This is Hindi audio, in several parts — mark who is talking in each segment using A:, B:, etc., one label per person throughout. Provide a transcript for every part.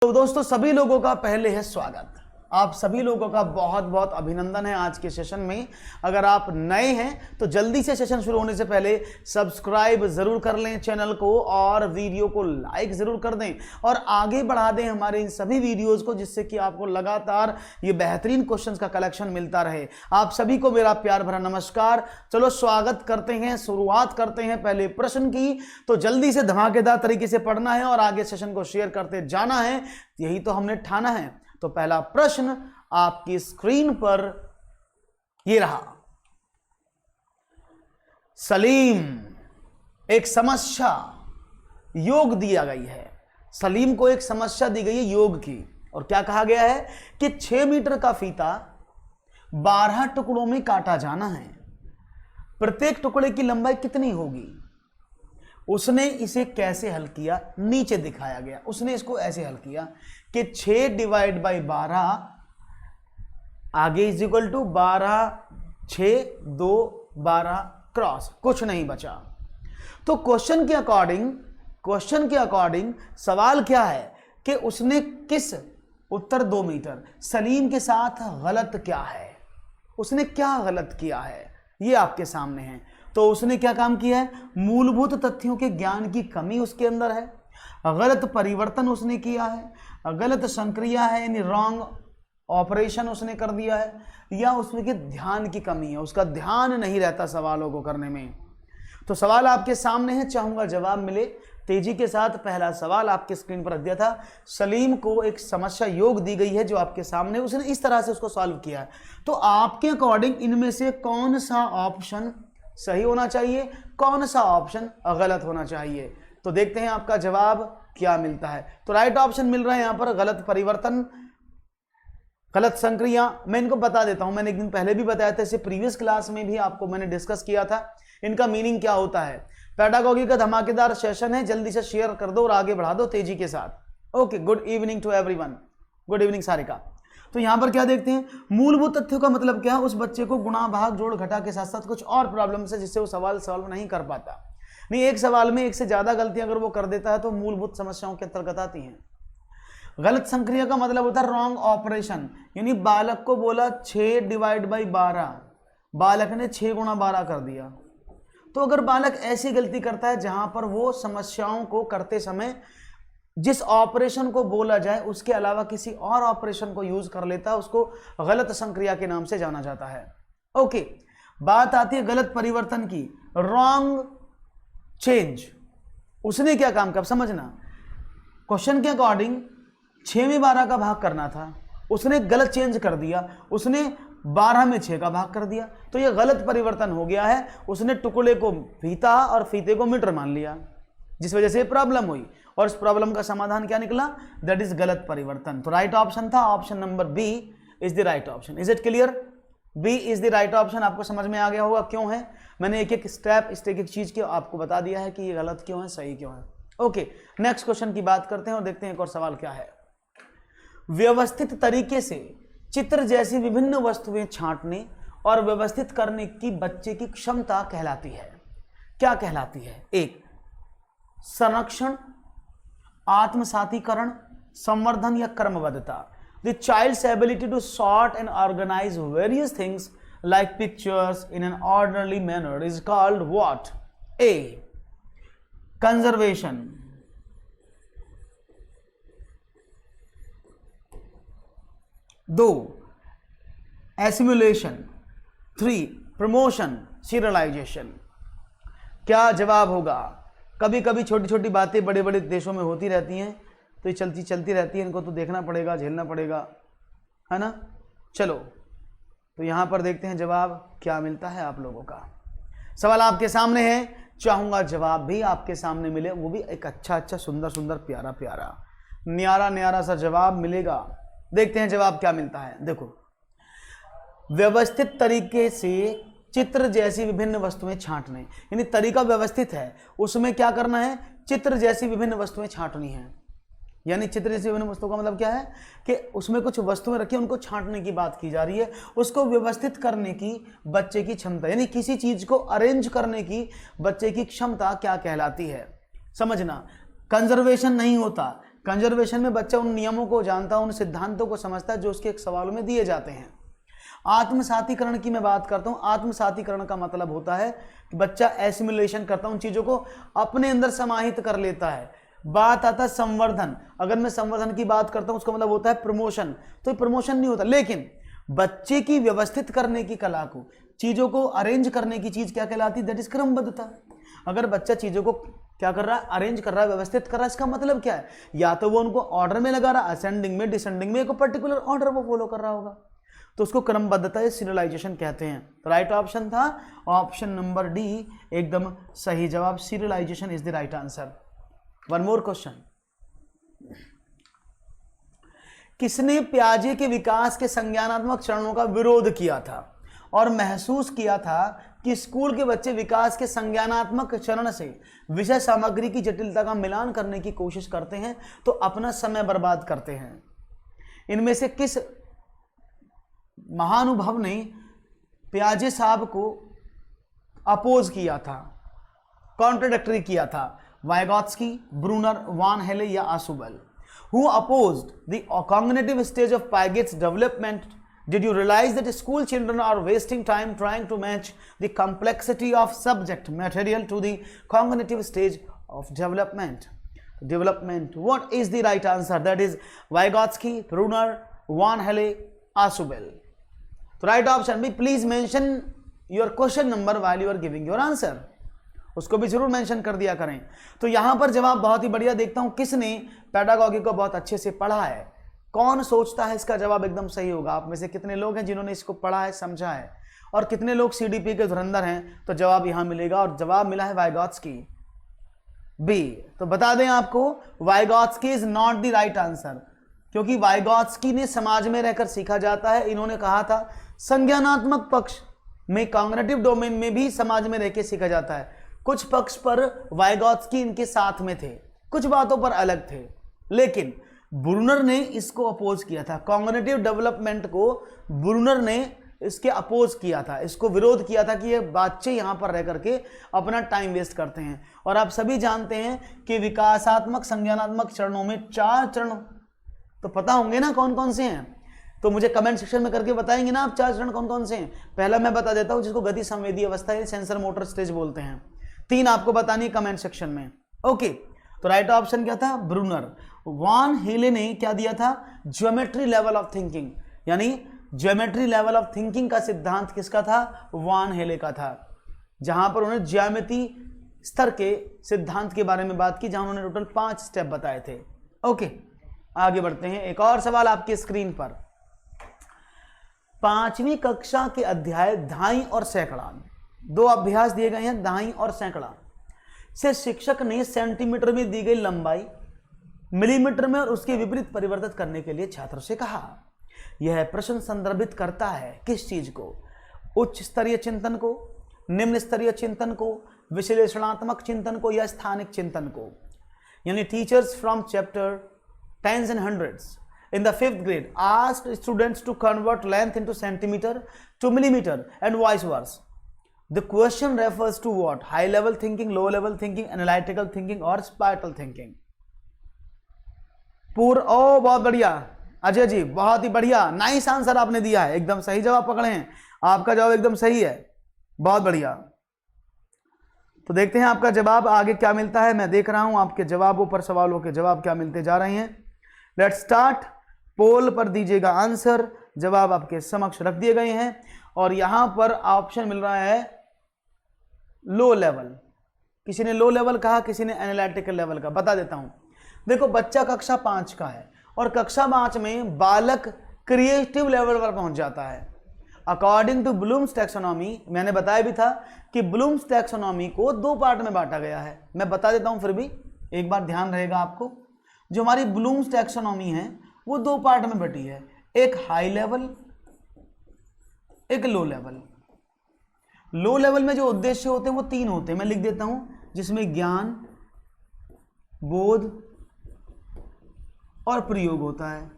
A: तो दोस्तों सभी लोगों का पहले है स्वागत। आप सभी लोगों का बहुत बहुत अभिनंदन है आज के सेशन में। अगर आप नए हैं तो जल्दी से सेशन शुरू होने से पहले सब्सक्राइब जरूर कर लें चैनल को और वीडियो को लाइक जरूर कर दें और आगे बढ़ा दें हमारे इन सभी वीडियोस को, जिससे कि आपको लगातार ये बेहतरीन क्वेश्चंस का कलेक्शन मिलता रहे। आप सभी को मेरा प्यार भरा नमस्कार। चलो स्वागत करते हैं, शुरुआत करते हैं पहले प्रश्न की। तो जल्दी से धमाकेदार तरीके से पढ़ना है और आगे सेशन को शेयर करते जाना है, यही तो हमने ठाना है। तो पहला प्रश्न आपकी स्क्रीन पर ये रहा। सलीम, एक समस्या योग दिया गई है। सलीम को एक समस्या दी गई है योग की, और क्या कहा गया है कि 6 मीटर का फीता 12 टुकड़ों में काटा जाना है। प्रत्येक टुकड़े की लंबाई कितनी होगी? उसने इसे कैसे हल किया? नीचे दिखाया गया। उसने इसको ऐसे हल किया कि 6 डिवाइड बाई 12 आगे इज इक्वल टू 12, 6, 2, 12 क्रॉस, कुछ नहीं बचा। तो क्वेश्चन के अकॉर्डिंग सवाल क्या है कि उसने किस उत्तर 2 मीटर। सलीम के साथ गलत क्या है? उसने क्या गलत किया है ये आपके सामने है। तो उसने क्या काम किया है? मूलभूत तथ्यों के ज्ञान की कमी उसके अंदर है, गलत परिवर्तन उसने किया है, गलत संक्रिया है यानी रॉन्ग ऑपरेशन उसने कर दिया है, या उसमें के ध्यान की कमी है, उसका ध्यान नहीं रहता सवालों को करने में। तो सवाल आपके सामने है, चाहूंगा जवाब मिले तेजी के साथ। पहला सवाल आपके स्क्रीन पर रख दिया था। सलीम को एक समस्या योग दी गई है जो आपके सामने, उसने इस तरह से उसको सॉल्व किया है। तो आपके अकॉर्डिंग इनमें से कौन सा ऑप्शन सही होना चाहिए, कौन सा ऑप्शन गलत होना चाहिए? तो देखते हैं आपका जवाब क्या मिलता है। तो राइट ऑप्शन मिल रहा है यहां पर गलत परिवर्तन, गलत संक्रिया। मैं इनको बता देता हूं, मैंने एक दिन पहले भी बताया था, इसे प्रीवियस क्लास में भी आपको मैंने डिस्कस किया था। इनका मीनिंग क्या होता है। पेडागोगी का धमाकेदार सेशन है, जल्दी से शेयर कर दो और आगे बढ़ा दो तेजी के साथ। Okay, good evening to everyone. Good evening Sarika. तो यहां पर क्या देखते हैं, मूलभूत तथ्यों का मतलब क्या है? उस बच्चे को गुणा भाग जोड़ घटा के साथ साथ कुछ और प्रॉब्लम्स है जिससे वो सवाल सॉल्व नहीं कर पाता। नहीं, एक सवाल में एक से ज्यादा गलतियां अगर वो कर देता है तो मूलभूत समस्याओं के अंतर्गत आती हैं। गलत संक्रिया का मतलब होता है रॉन्ग ऑपरेशन, यानी बालक को बोला 6 डिवाइड बाई 12, बालक ने 6 गुणा 12 कर दिया। तो अगर बालक ऐसी गलती करता है जहां पर वो समस्याओं को करते समय जिस ऑपरेशन को बोला जाए उसके अलावा किसी और ऑपरेशन को यूज कर लेता है, उसको गलत संक्रिया के नाम से जाना जाता है। ओके, बात आती है गलत परिवर्तन की, रॉन्ग चेंज। उसने क्या काम किया समझना। क्वेश्चन के अकॉर्डिंग 6 में 12 का भाग करना था, उसने गलत चेंज कर दिया, उसने 12 में 6 का भाग कर दिया। तो यह गलत परिवर्तन हो गया है। उसने टुकड़े को फीता और फीते को मीटर मान लिया, जिस वजह से प्रॉब्लम हुई, और इस प्रॉब्लम का समाधान क्या निकला? दैट इज गलत परिवर्तन। तो राइट ऑप्शन था option number B is the right option. Is it clear? B is the right option. आपको समझ में आ गया होगा क्यों है। मैंने एक एक स्टेप इस एक एक चीज की आपको बता दिया है कि ये गलत क्यों है, सही क्यों है। ओके, नेक्स्ट क्वेश्चन की बात करते हैं और देखते हैं एक और सवाल क्या है। व्यवस्थित तरीके से चित्र जैसी विभिन्न वस्तुएं छांटने और व्यवस्थित करने की बच्चे की क्षमता कहलाती है। क्या कहलाती है? 1 संरक्षण, आत्मसातीकरण, संवर्धन या क्रमबद्धता। The child's ability to sort and organise various things like pictures in an orderly manner is called what? A conservation, 2 assimilation, 3 promotion, serialisation. क्या जवाब होगा? कभी कभी छोटी छोटी बातें बड़े बड़े देशों में होती रहती हैं, तो ये चलती रहती है, इनको तो देखना पड़ेगा, झेलना पड़ेगा, है ना। चलो, तो यहां पर देखते हैं जवाब क्या मिलता है आप लोगों का। सवाल आपके सामने है, चाहूंगा जवाब भी आपके सामने मिले, वो भी एक अच्छा सुंदर सुंदर प्यारा प्यारा न्यारा न्यारा सा जवाब मिलेगा। देखते हैं जवाब क्या मिलता है। देखो, व्यवस्थित तरीके से चित्र जैसी विभिन्न वस्तुएं छांटने, यानी तरीका व्यवस्थित है, उसमें क्या करना है? चित्र जैसी विभिन्न वस्तुएं छांटनी है। यानी चित्र जैसी विभिन्न वस्तुओं का मतलब क्या है कि उसमें कुछ वस्तुएं रखी, उनको छांटने की बात की जा रही है। उसको व्यवस्थित करने की बच्चे की क्षमता, यानी किसी चीज को अरेंज करने की बच्चे की क्षमता क्या कहलाती है, समझना। कंजर्वेशन नहीं होता, कंजर्वेशन में बच्चा उन नियमों को जानता है, उन सिद्धांतों को समझता है जो उसके सवालों में दिए जाते हैं। आत्मसातीकरण की मैं बात करता हूं। आत्मसातीकरण का मतलब होता है कि बच्चा एसिमिलेशन करता है, उन चीजों को अपने अंदर समाहित कर लेता है। बात आता है संवर्धन। अगर मैं संवर्धन की बात करता हूं उसका मतलब होता है प्रमोशन। तो प्रमोशन नहीं होता, लेकिन बच्चे की व्यवस्थित करने की कला को, चीजों को अरेंज करने की चीज क्या कहलाती है? दैट इज क्रमबद्धता। अगर बच्चा चीजों को क्या कर रहा है? अरेंज कर रहा है, व्यवस्थित कर रहा है, इसका मतलब क्या है? या तो वो उनको ऑर्डर में लगा रहा है, असेंडिंग में, डिसेंडिंग में, एक पर्टिकुलर ऑर्डर वो फॉलो कर रहा होगा, तो उसको क्रमबद्धता या सीरियलाइजेशन कहते हैं। तो राइट ऑप्शन था ऑप्शन नंबर डी, एकदम सही जवाब। Serialisation is the right answer. One more question. किसने पियाजे के विकास के संज्ञानात्मक चरणों का विरोध किया था और महसूस किया था कि स्कूल के बच्चे विकास के संज्ञानात्मक चरण से विषय सामग्री की जटिलता का मिलान करने की कोशिश करते हैं तो अपना समय बर्बाद करते हैं? इनमें से किस महानुभव ने पियाजे साहब को अपोज किया था, कॉन्ट्राडिक्टरी किया था? वाइगॉत्स्की, ब्रूनर, वान हेले या Ausubel? Who opposed the cognitive stage of Piaget's development? Did you realize that school children are wasting time trying to match the complexity of subject material to the cognitive stage of development? What is the right answer? That is Vygotsky, Brunner, Van Helle, Asubel. So right option B. Please mention your question number while you are giving your answer. उसको भी जरूर मेंशन कर दिया करें। तो यहां पर जवाब बहुत ही बढ़िया। देखता हूं किसने पेडागॉजी को बहुत अच्छे से पढ़ा है, कौन सोचता है इसका जवाब एकदम सही होगा। आप में से कितने लोग हैं जिन्होंने इसको पढ़ा है, समझा है, और कितने लोग सीडीपी के धुरंधर हैं? तो जवाब यहां मिलेगा और जवाब मिला है वाइगॉत्स्की, बी। तो बता दें आपको, Vygotsky is not the right answer, क्योंकि वाइगॉत्स्की ने समाज में रहकर सीखा जाता है। इन्होंने कहा था संज्ञानात्मक पक्ष में, कॉग्निटिव डोमेन में भी समाज में रहकर सीखा जाता है। कुछ पक्ष पर वाइगॉत्स्की इनके साथ में थे, कुछ बातों पर अलग थे, लेकिन ब्रूनर ने इसको अपोज किया था। कॉग्निटिव डेवलपमेंट को ब्रूनर ने इसके अपोज किया था, इसको विरोध किया था कि ये बच्चे यहां पर रह करके अपना टाइम वेस्ट करते हैं। और आप सभी जानते हैं कि विकासात्मक संज्ञानात्मक चरणों में 4 चरण तो पता होंगे ना कौन कौन से हैं? तो मुझे कमेंट सेक्शन में करके बताएंगे ना आप 4 चरण कौन कौन से हैं? पहला मैं बता देता हूं, जिसको गति संवेदी अवस्था या सेंसर मोटर स्टेज बोलते हैं। 3 आपको बतानी है कमेंट सेक्शन में। ओके, तो राइट ऑप्शन क्या था? ब्रूनर। वान हेले ने क्या दिया था? ज्योमेट्री लेवल ऑफ थिंकिंग, यानी ज्योमेट्री लेवल ऑफ थिंकिंग का सिद्धांत किसका था? वान हेले का था, जहां पर उन्होंने ज्यामिति स्तर के सिद्धांत के बारे में बात की, जहां उन्होंने टोटल 5 स्टेप बताए थे। ओके, आगे बढ़ते हैं। एक और सवाल आपकी स्क्रीन पर। 5वीं कक्षा के अध्याय धाई और सैकड़ा, 2 अभ्यास दिए गए हैं, दाई और सैकड़ा से शिक्षक ने सेंटीमीटर में दी गई लंबाई मिलीमीटर में और उसके विपरीत परिवर्तित करने के लिए छात्रों से कहा। यह प्रश्न संदर्भित करता है किस चीज को? उच्च स्तरीय चिंतन को, निम्न स्तरीय चिंतन को, विश्लेषणात्मक चिंतन को, या स्थानिक चिंतन को? यानी teachers from chapter 10s and 100s in the 5th grade asked students to convert length into centimeter to millimeter and vice versa. The question refers to what? High level thinking, low level thinking, analytical thinking और spiral thinking? ओ बहुत बढ़िया अजय जी, बहुत ही बढ़िया, नाइस आंसर आपने दिया है, एकदम सही जवाब पकड़े हैं, आपका जवाब एकदम सही है, बहुत बढ़िया। तो देखते हैं आपका जवाब आगे क्या मिलता है। मैं देख रहा हूं आपके जवाबों पर, सवालों के जवाब क्या मिलते जा रहे हैं। Let's start. पोल पर दीजिएगा आंसर, जवाब आपके समक्ष रख दिए गए हैं और यहां पर ऑप्शन मिल रहा है लो लेवल। किसी ने लो लेवल कहा, किसी ने एनालिटिकल लेवल का। बता देता हूं, देखो बच्चा कक्षा 5 का है और कक्षा 5 में बालक क्रिएटिव लेवल पर पहुंच जाता है। अकॉर्डिंग टू ब्लूम्स टैक्सोनॉमी, मैंने बताया भी था कि ब्लूम्स टैक्सोनॉमी को 2 पार्ट में बांटा गया है। मैं बता देता हूं, फिर भी एक बार ध्यान रहेगा आपको। जो हमारी ब्लूम्स टैक्सोनॉमी है वो 2 पार्ट में बटी है, एक हाई लेवल, एक लो लेवल। लो लेवल में जो उद्देश्य होते हैं वो 3 होते हैं, मैं लिख देता हूं, जिसमें ज्ञान, बोध और प्रयोग होता है।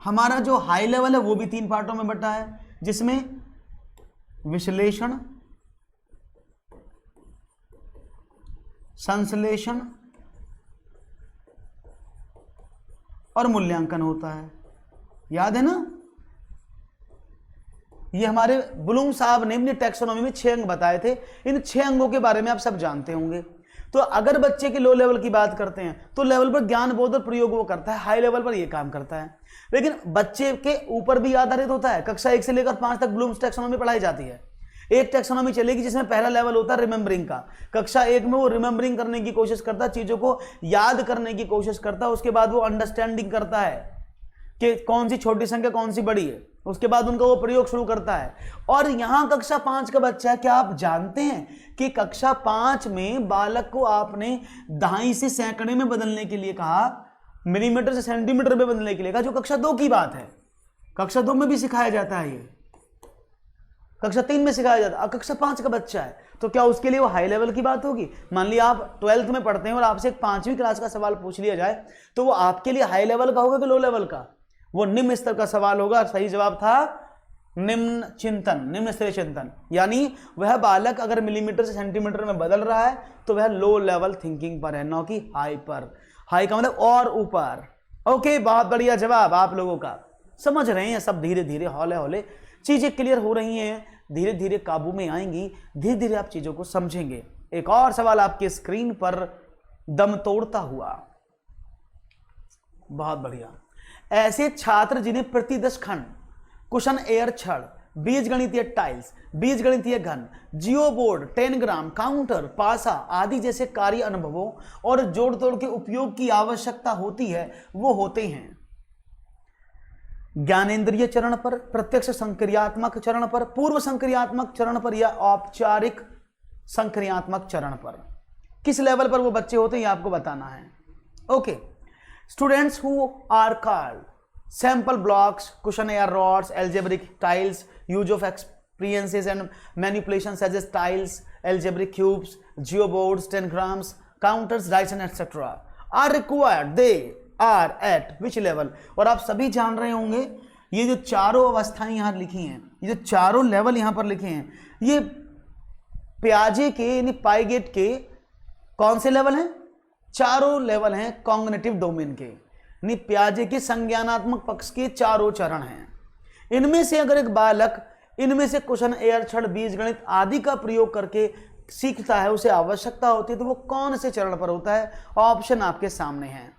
A: हमारा जो हाई लेवल है वो भी 3 पार्टों में बटा है, जिसमें विश्लेषण, संश्लेषण और मूल्यांकन होता है। याद है ना, ये हमारे ब्लूम साहब ने अपनी टैक्सोनॉमी में 6 अंग बताए थे। इन 6 अंगों के बारे में आप सब जानते होंगे। तो अगर बच्चे के लो लेवल की बात करते हैं तो लेवल पर ज्ञान बोध और प्रयोग वो करता है, हाई लेवल पर ये काम करता है। लेकिन बच्चे के ऊपर भी आधारित होता है। कक्षा 1 से लेकर 5 तक ब्लूम्स टैक्सोनॉमी पढ़ाई जाती है। एक टैक्सोनॉमी चलेगी जिसमें पहला लेवल होता है रिमेंबरिंग का। कक्षा 1 में वो रिमेंबरिंग करने की कोशिश करता है, चीजों को याद करने की कोशिश करता है। उसके बाद वो अंडरस्टैंडिंग करता है कि कौन सी छोटी संख्या कौन सी बड़ी है। उसके बाद उनका वो प्रयोग शुरू करता है। और यहां कक्षा 5 का बच्चा है, क्या आप जानते हैं कि कक्षा 5 में बालक को आपने दहाई से सैकड़े में बदलने के लिए कहा, मिलीमीटर से सेंटीमीटर में बदलने के लिए कहा, जो कक्षा 2 की बात है। कक्षा 2 में भी सिखाया जाता है, ये कक्षा 3 में सिखाया जाता है। कक्षा 5 का बच्चा है तो क्या उसके लिए वो हाई लेवल की बात होगी? मान लिया आप 12th में पढ़ते हैं और आपसे एक 5वीं क्लास का सवाल पूछ लिया जाए तो वो आपके लिए हाई लेवल का होगा कि लो लेवल का? वो निम्न स्तर का सवाल होगा। सही जवाब था निम्न चिंतन, निम्न स्तरीय चिंतन। यानी वह बालक अगर मिलीमीटर से सेंटीमीटर में बदल रहा है तो वह लो लेवल थिंकिंग पर है, न कि हाई पर। हाई का मतलब और ऊपर। ओके, बहुत बढ़िया जवाब आप लोगों का। समझ रहे हैं सब, धीरे धीरे हौले हौले चीजें क्लियर हो रही हैं, धीरे धीरे काबू में आएंगी, धीरे धीरे आप चीजों को समझेंगे। एक और सवाल आपके स्क्रीन पर दम तोड़ता हुआ, बहुत बढ़िया। ऐसे छात्र जिन्हें प्रति 10 खंड कुशन एयर छड़, बीज गणितीय टाइल्स, बीज गणितीय घन, जियो बोर्ड, 10 ग्राम, काउंटर, पासा आदि जैसे कार्य अनुभवों और जोड़ तोड़ के उपयोग की आवश्यकता होती है, वो होते हैं ज्ञानेंद्रिय चरण पर, प्रत्यक्ष संक्रियात्मक चरण पर, पूर्व संक्रियात्मक चरण पर या औपचारिक संक्रियात्मक चरण पर। किस लेवल पर वो बच्चे होते हैं ये आपको बताना है। Okay, students who are called sample blocks, Cuisenaire rods, algebraic tiles, use of experiences and manipulation such as tiles, algebraic cubes, geoboards, 10 grams, counters, dice and etcetera are required. They are at which level? और आप सभी जान रहे होंगे ये जो चारों अवस्थाएं यहां लिखी हैं, ये जो चारों लेवल यहां पर लिखे हैं, ये पियाजे के यानी पाइगेट के कौन से लेवल हैं? चारों लेवल हैं कॉग्निटिव डोमेन के, यानी पियाजे के संज्ञानात्मक पक्ष के चारों चरण हैं। इनमें से अगर एक बालक इनमें से कुशन एयर छड़, बीज गणित आदि का प्रयोग करके सीखता है, उसे आवश्यकता होती है, तो वो कौन से चरण पर होता है? ऑप्शन आपके सामने हैं।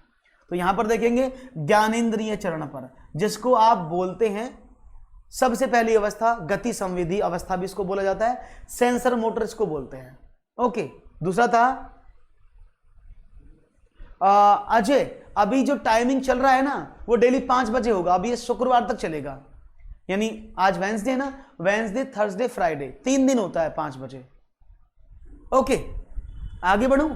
A: तो यहां पर देखेंगे ज्ञानेंद्रिय चरण पर, जिसको आप बोलते हैं सबसे पहली अवस्था गति संवेदी अवस्था भी इसको बोला जाता है, सेंसर मोटर इसको बोलते हैं। ओके, दूसरा था अजय, अभी जो टाइमिंग चल रहा है ना वो डेली 5 बजे होगा, अभी ये शुक्रवार तक चलेगा, यानी आज वेंसडे ना, वेंसडे, थर्सडे, फ्राइडे 3 दिन होता है 5 बजे। ओके, आगे बढ़ूं।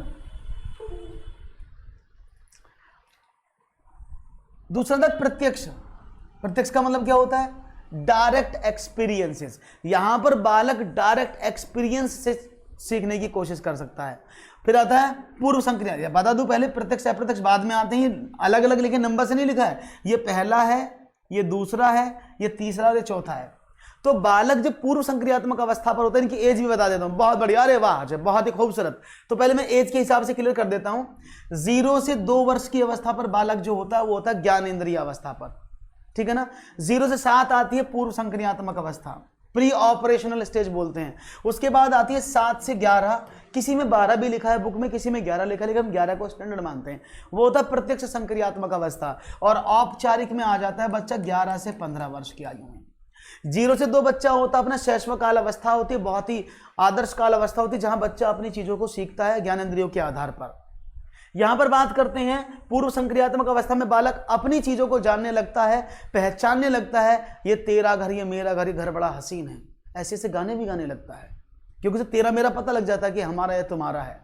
A: दूसरा था प्रत्यक्ष। प्रत्यक्ष का मतलब क्या होता है? Direct experiences. यहां पर बालक डायरेक्ट एक्सपीरियंस से सीखने की कोशिश कर सकता है। फिर आता है पूर्व संक्रिया। बता दूं पहले, प्रत्यक्ष अप्रत्यक्ष बाद में आते हैं, अलग अलग लिखे, नंबर से नहीं लिखा है। ये पहला है, ये दूसरा है, ये तीसरा और ये चौथा है। तो बालक जब पूर्व संक्रियात्मक अवस्था पर होता है, इनकी एज भी बता देता हूं। बहुत बढ़िया, अरे वाह, बहुत ही खूबसूरत। तो पहले मैं एज के हिसाब से क्लियर कर देता हूं। 0 से 2 वर्ष की अवस्था पर बालक जो होता है वो होता है ज्ञानेंद्रिय अवस्था पर, ठीक है ना। 0 से 7 आती है पूर्व संक्रियात्मक अवस्था, प्री ऑपरेशनल स्टेज बोलते हैं। उसके बाद आती है 7 से 11, किसी में 12 भी लिखा है बुक में, किसी में 11 लिखा है, लेकिन हम 11 को स्टैंडर्ड मानते हैं। वो होता है प्रत्यक्ष संक्रियात्मक अवस्था। और औपचारिक में आ जाता है बच्चा 11 से 15 वर्ष की आयु में। 0 से 2 बच्चा होता है अपना शैशव काल अवस्था होती है, बहुत ही आदर्श काल अवस्था होती है, जहां बच्चा अपनी चीजों को सीखता है ज्ञानेंद्रियों के आधार पर। यहां पर बात करते हैं पूर्व संक्रियात्मक अवस्था में बालक अपनी चीजों को जानने लगता है, पहचानने लगता है। ये तेरा घर, ये मेरा घर, ये घर बड़ा हसीन है, ऐसे ऐसे गाने भी गाने लगता है, क्योंकि उसे तेरा मेरा पता लग जाता है कि हमारा है तुम्हारा है,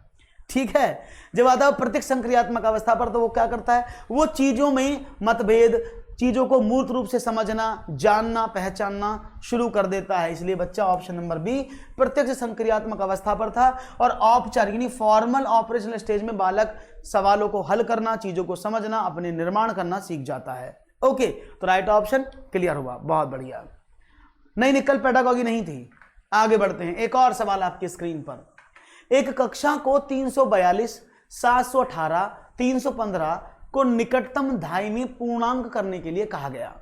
A: ठीक है। जब आता है प्रत्यक्ष संक्रियात्मक अवस्था पर, तो वो क्या करता है? वो चीजों में मतभेद, चीजों को मूर्त रूप से समझना, जानना, पहचानना शुरू कर देता है। इसलिए बच्चा ऑप्शन नंबर बी प्रत्यक्ष संक्रियात्मक अवस्था पर था। और औपचारिक यानी फॉर्मल ऑपरेशनल स्टेज में बालक सवालों को हल करना, चीजों को समझना, अपने निर्माण करना सीख जाता है। ओके, तो राइट ऑप्शन क्लियर हुआ, बहुत बढ़िया। नहीं निकल पेडागॉजी नहीं थी। आगे बढ़ते हैं, एक और सवाल आपकी स्क्रीन पर। एक कक्षा को 342, 718, 315, को निकटतम धाई में पूर्णांक करने के लिए कहा गया?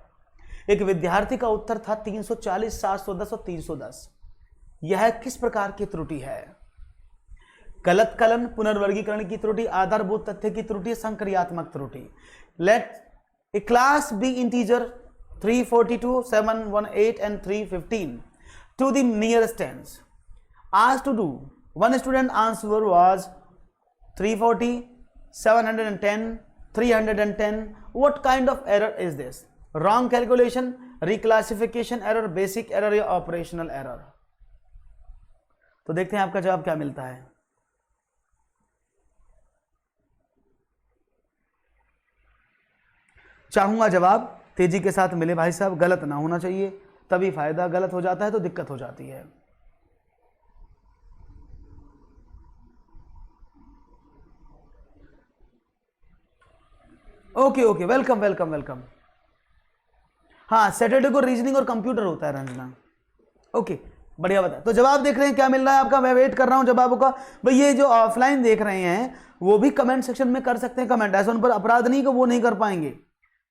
A: एक विद्यार्थी का उत्तर था 340, 710 और 310। यह किस प्रकार की त्रुटि है? गलत कलन, पुनर्वर्गीकरण की त्रुटि, आधारभूत तथ्य की त्रुटि, संक्रियात्मक त्रुटि। Let a class B integer 342, 718 and 315 to the nearest tens. Asked to do. One student answer was 340, 710, 310. What kind of error is this? Wrong calculation, reclassification error, basic error या operational error? तो देखते हैं आपका जवाब क्या मिलता है। चाहूंगा जवाब तेजी के साथ मिले भाई साहब, गलत ना होना चाहिए, तभी फायदा। गलत हो जाता है तो दिक्कत हो जाती है। Okay okay, welcome welcome welcome. हाँ, सैटरडे को रीजनिंग और कंप्यूटर होता है रंजना। ओके, बढ़िया बता। तो जवाब देख रहे हैं क्या मिल रहा है आपका? मैं वेट कर रहा हूं जवाबों का। भाई ये जो ऑफलाइन देख रहे हैं वो भी कमेंट सेक्शन में कर सकते हैं कमेंट, ऐसा उन पर अपराध नहीं कि वो नहीं कर पाएंगे,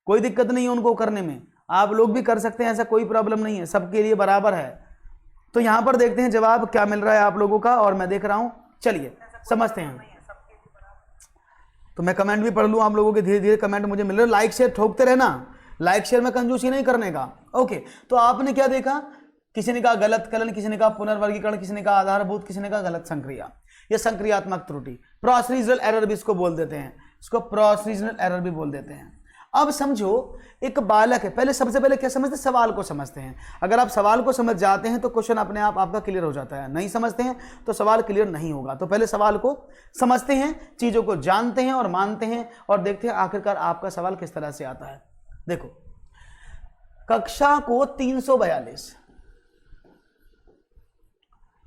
A: कोई दिक्कत नहीं है उनको करने में। आप लोग भी कर सकते हैं, ऐसा कोई प्रॉब्लम नहीं है, सबके लिए बराबर है। तो यहां पर देखते हैं जवाब क्या मिल रहा है आप लोगों का, और मैं देख रहा हूं, चलिए समझते हैं। तो मैं कमेंट भी पढ़ लूँ आप लोगों के, धीरे धीरे कमेंट मुझे मिल रहे। लाइक शेयर ठोकते रहना, लाइक शेयर में कंजूसी नहीं करने का। ओके, तो आपने क्या देखा? किसी ने कहा गलत कलन, किसी ने कहा पुनर्वर्गीकरण, किसी ने कहा आधारभूत, किसी ने कहा गलत संक्रिया। यह संक्रियात्मक त्रुटि, प्रोसीजरल एरर भी इसको बोल देते हैं, इसको प्रोसीजरल एरर भी बोल देते हैं। अब समझो एक बालक है, पहले सबसे पहले क्या समझते हैं? सवाल को समझते हैं। अगर आप सवाल को समझ जाते हैं तो क्वेश्चन अपने आप आपका क्लियर हो जाता है, नहीं समझते हैं तो सवाल क्लियर नहीं होगा। तो पहले सवाल को समझते हैं, चीजों को जानते हैं और मानते हैं, और देखते हैं आखिरकार आपका सवाल किस तरह से आता है। देखो, कक्षा को 342,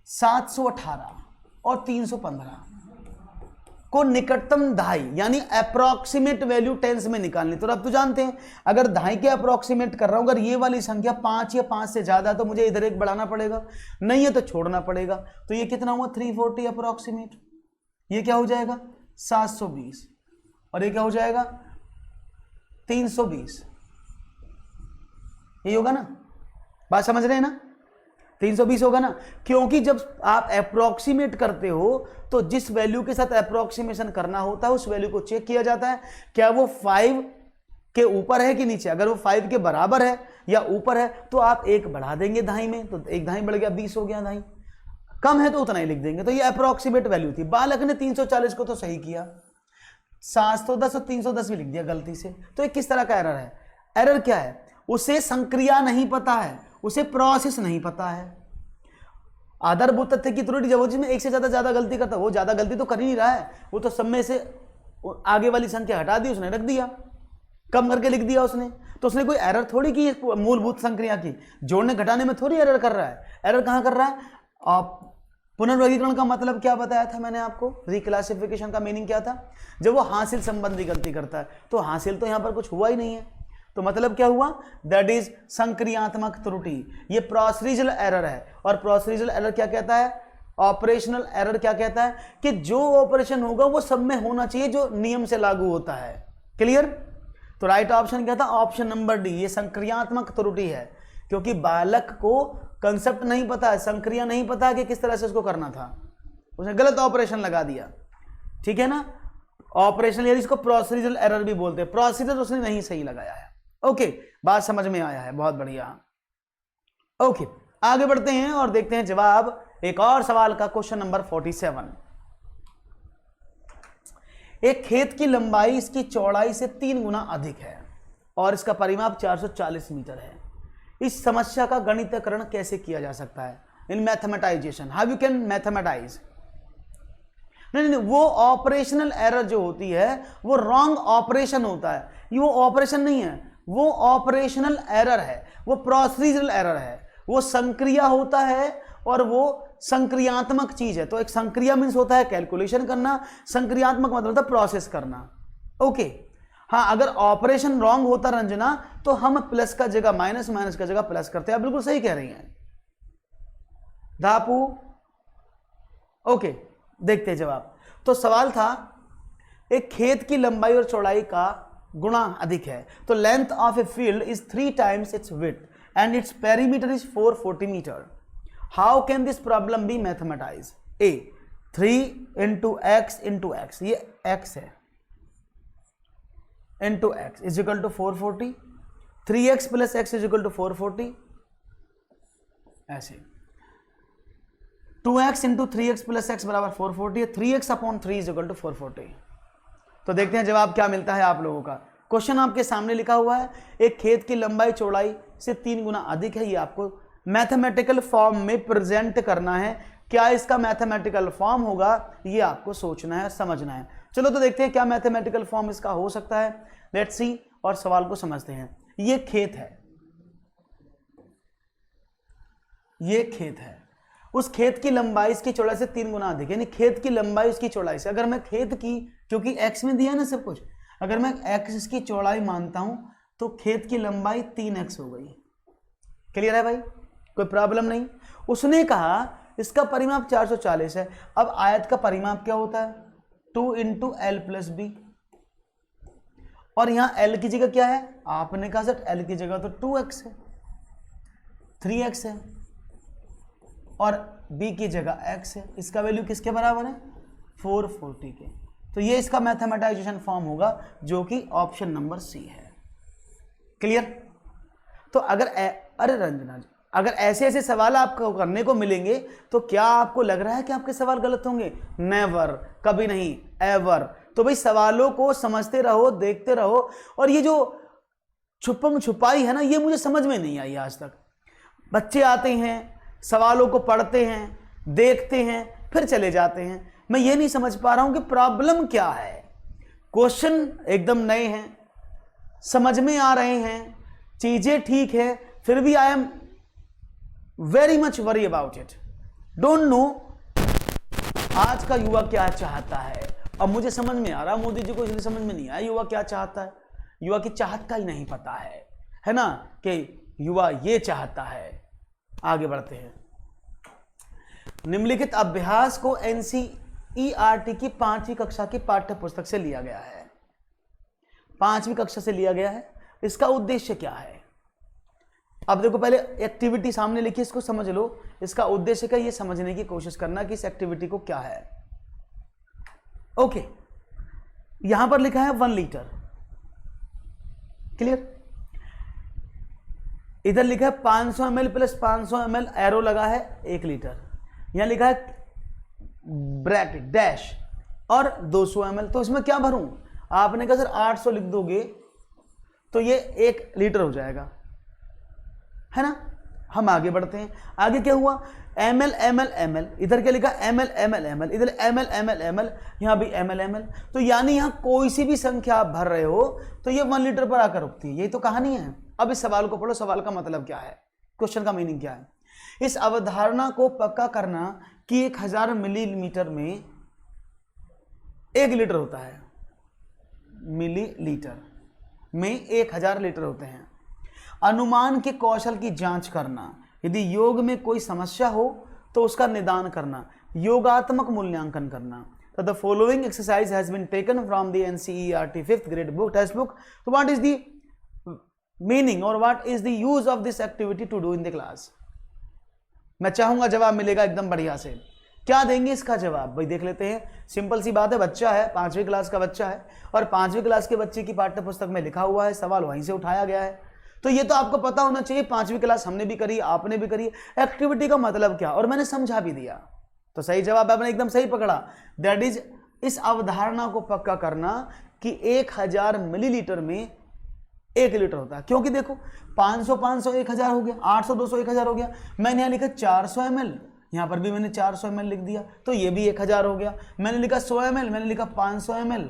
A: 718 और 315 को निकटतम दहाई यानी अप्रोक्सीमेट वैल्यू टेंस में निकालनी। तो अब तो जानते हैं, अगर दहाई के अप्रोक्सीमेट कर रहा हूं, अगर ये वाली संख्या 5 या 5 से ज्यादा तो मुझे इधर एक बढ़ाना पड़ेगा, नहीं है तो छोड़ना पड़ेगा। तो ये कितना हुआ? 340 अप्रोक्सीमेट। ये क्या हो जाएगा? 720, और ये क्या हो जाएगा? 320। ये होगा ना? बात समझ रहे हैं ना? 320 होगा ना, क्योंकि जब आप अप्रोक्सीमेट करते हो तो जिस वैल्यू के साथ अप्रोक्सीमेशन करना होता है उस वैल्यू को चेक किया जाता है, क्या वो 5 के ऊपर है कि नीचे। अगर वो 5 के बराबर है या ऊपर है तो आप एक बढ़ा देंगे दहाई में, तो एक दहाई बढ़ गया, 20 हो गया दहाई। कम है तो उतना ही लिख देंगे। तो ये अप्रोक्सीमेट वैल्यू थी। बालक ने 340 को तो सही किया, 710 और 310 भी लिख दिया गलती से। तो ये किस तरह का एरर है? एरर क्या है? उसे संक्रिया नहीं पता है, उसे प्रोसेस नहीं पता है। आधारभूत तथ्य की त्रुटि जब जिसमें एक से ज्यादा गलती करता, वो ज्यादा गलती तो कर ही नहीं रहा है, वो तो सब में से आगे वाली संख्या हटा दी उसने, रख दिया, कम करके लिख दिया उसने। तो उसने कोई एरर थोड़ी की मूलभूत संक्रिया की, जोड़ने घटाने में थोड़ी एरर कर रहा है। एरर कहां कर रहा है? आप पुनर्वर्गीकरण का मतलब क्या बताया था मैंने आपको? रिक्लासिफिकेशन का मीनिंग क्या था? जब वो हासिल संबंधी गलती करता है, तो हासिल तो यहां पर कुछ हुआ ही नहीं है, तो मतलब क्या हुआ? दैट इज संक्रियात्मक त्रुटि। ये प्रोसीजरल एरर है। और प्रोसीजरल एरर क्या कहता है? ऑपरेशनल एरर क्या कहता है? कि जो ऑपरेशन होगा वो सब में होना चाहिए जो नियम से लागू होता है। क्लियर? तो राइट ऑप्शन क्या था? ऑप्शन नंबर डी, ये संक्रियात्मक त्रुटि है, क्योंकि बालक को कंसेप्ट नहीं पता है, संक्रिया नहीं पता है कि किस तरह से उसको करना था, उसने गलत ऑपरेशन लगा दिया। ठीक है ना? ऑपरेशनल एरर, इसको प्रोसीजरल एरर भी बोलते हैं। प्रोसीजर उसने नहीं सही लगाया है। ओके, बात समझ में आया है, बहुत बढ़िया। ओके, आगे बढ़ते हैं और देखते हैं जवाब एक और सवाल का। Question number 47। एक खेत की लंबाई इसकी चौड़ाई से 3 गुना अधिक है और इसका परिमाप 440 मीटर है। इस समस्या का गणितीकरण कैसे किया जा सकता है? In mathematisation, how you can mathematise. नहीं, वो ऑपरेशनल एरर जो होती है वो रॉन्ग ऑपरेशन होता है, ये वो ऑपरेशन नहीं है, वो ऑपरेशनल एरर है, वो प्रोसीजरल एरर है, वो संक्रिया होता है और वो संक्रियात्मक चीज है। तो एक संक्रिया मीन्स होता है कैलकुलेशन करना, संक्रियात्मक मतलब होता है प्रोसेस करना। ओके, हाँ, अगर ऑपरेशन रॉन्ग होता रंजना तो हम प्लस का जगह माइनस, माइनस का जगह प्लस करते हैं। आप बिल्कुल सही कह रही हैं धापू। ओके, देखते हैं जवाब। तो सवाल था एक खेत की लंबाई और चौड़ाई का गुणा अधिक है, तो length of a field is 3 times its width and its perimeter is 440 meter. How can this problem be mathematized? A 3 into x into x, ये x है, into x is equal to 440, 3x plus x is equal to 440, ऐसे 2x into 3x plus x बराबर 440 है, 3x upon 3 is equal to 440. तो देखते हैं जवाब क्या मिलता है आप लोगों का। क्वेश्चन आपके सामने लिखा हुआ है, एक खेत की लंबाई चौड़ाई से 3 गुना अधिक है, ये आपको मैथमेटिकल फॉर्म में प्रेजेंट करना है। क्या इसका मैथमेटिकल फॉर्म होगा, ये आपको सोचना है, समझना है। चलो तो देखते हैं क्या मैथमेटिकल फॉर्म इसका हो सकता है। लेट्स सी, और सवाल को समझते हैं। ये खेत है, ये खेत है, उस खेत की लंबाई इसकी चौड़ाई से 3 गुना अधिक है, यानी खेत की लंबाई उसकी चौड़ाई से। अगर मैं खेत की, क्योंकि x में दिया ना सब कुछ, अगर मैं x की चौड़ाई मानता हूं तो खेत की लंबाई 3x हो गई। क्लियर है भाई, कोई प्रॉब्लम नहीं। उसने कहा इसका परिमाप 440 है। अब आयत का परिमाप क्या होता है, 2 into l plus b, और यहां l की जगह क्या है, आपने कहा सर l की जगह तो 2x है, 3x है, और b की जगह x है। इसका वैल्यू किसके बराबर है, 440 के। तो ये इसका मैथमेटाइजेशन फॉर्म होगा, जो कि ऑप्शन नंबर सी है। क्लियर। तो अगर अरे रंजना जी, अगर ऐसे ऐसे सवाल आपको करने को मिलेंगे तो क्या आपको लग रहा है कि आपके सवाल गलत होंगे? नेवर, कभी नहीं, एवर। तो भाई सवालों को समझते रहो, देखते रहो। और ये जो छुपम छुपाई है ना, ये मुझे समझ में नहीं आई आज तक। बच्चे आते हैं, सवालों को पढ़ते हैं, देखते हैं, फिर चले जाते हैं। मैं ये नहीं समझ पा रहा हूं कि प्रॉब्लम क्या है। क्वेश्चन एकदम नए हैं, समझ में आ रहे हैं, चीजें ठीक है, फिर भी I am very much worry about it. Don't know आज का युवा क्या चाहता है। अब मुझे समझ में आ रहा, मोदी जी को इसलिए समझ में नहीं आया युवा क्या चाहता है। युवा की चाहत का ही नहीं पता है ना, कि युवा ये चाहता है। आगे बढ़ते हैं। निम्नलिखित अभ्यास को एनसीईआरटी की 5वीं कक्षा की पाठ्य पुस्तक से लिया गया है। 5वीं कक्षा से लिया गया है। इसका उद्देश्य क्या है? अब देखो, पहले एक्टिविटी सामने लिखी, इसको समझ लो। इसका उद्देश्य क्या, ये समझने की कोशिश करना कि इस एक्टिविटी को क्या है। ओके, यहां पर लिखा है 1 लीटर। क्लियर। इधर लिखा है 500 ml प्लस 500 ml, एरो लगा है 1 लीटर। यहां लिखा है ब्रैकेट डैश और 200 ml। तो इसमें क्या भरूं? आपने कहा सर 800 लिख दोगे तो ये 1 लीटर हो जाएगा, है ना। हम आगे बढ़ते हैं। आगे क्या हुआ, ml ml ml, इधर क्या लिखा ml ml ml, इधर ml ml ml, यहां भी ml ml। तो यानी यहां कोई सी भी संख्या आप भर रहे हो तो ये 1 लीटर पर आकर रुकती है। यही तो कहानी है। अब इस सवाल को पढ़ो, सवाल का मतलब क्या है, क्वेश्चन का मीनिंग क्या है। इस अवधारणा को पक्का करना कि 1000 मिलीलीटर में 1 लीटर होता है। मिलीलीटर में 1000 लीटर होते हैं। अनुमान के कौशल की जांच करना, यदि योग में कोई समस्या हो तो उसका निदान करना, योगात्मक मूल्यांकन करना। तो the following exercise has been taken from the NCERT 5th grade book textbook. तो व्हाट इज द मीनिंग और what is the use of this activity to do in the class? मैं चाहूंगा जवाब मिलेगा एकदम बढ़िया से। क्या देंगे इसका जवाब? भाई देख लेते हैं। सिंपल सी बात है, बच्चा है, 5वीं क्लास का बच्चा है, और 5वीं क्लास के बच्चे की पाठ्य पुस्तक में लिखा हुआ है, सवाल वहीं से उठाया गया है। तो ये तो आपको पता होना चाहिए। 5वीं क्लास हमने भी करी, आपने भी करी। एक्टिविटी का मतलब क्या, और मैंने समझा भी दिया। तो सही जवाब आपने एकदम सही पकड़ा। दैट इज, इस अवधारणा को पक्का करना कि 1000 मिलीलीटर में 1 लीटर होता है। क्योंकि देखो 500 500 1000 हो गया, 800 200 1000 हो गया। मैंने यहाँ लिखा 400 ml, यहाँ पर भी मैंने 400 ml लिख दिया, तो ये भी 1000 हो गया। मैंने लिखा 100 ml, मैंने लिखा 500 ml,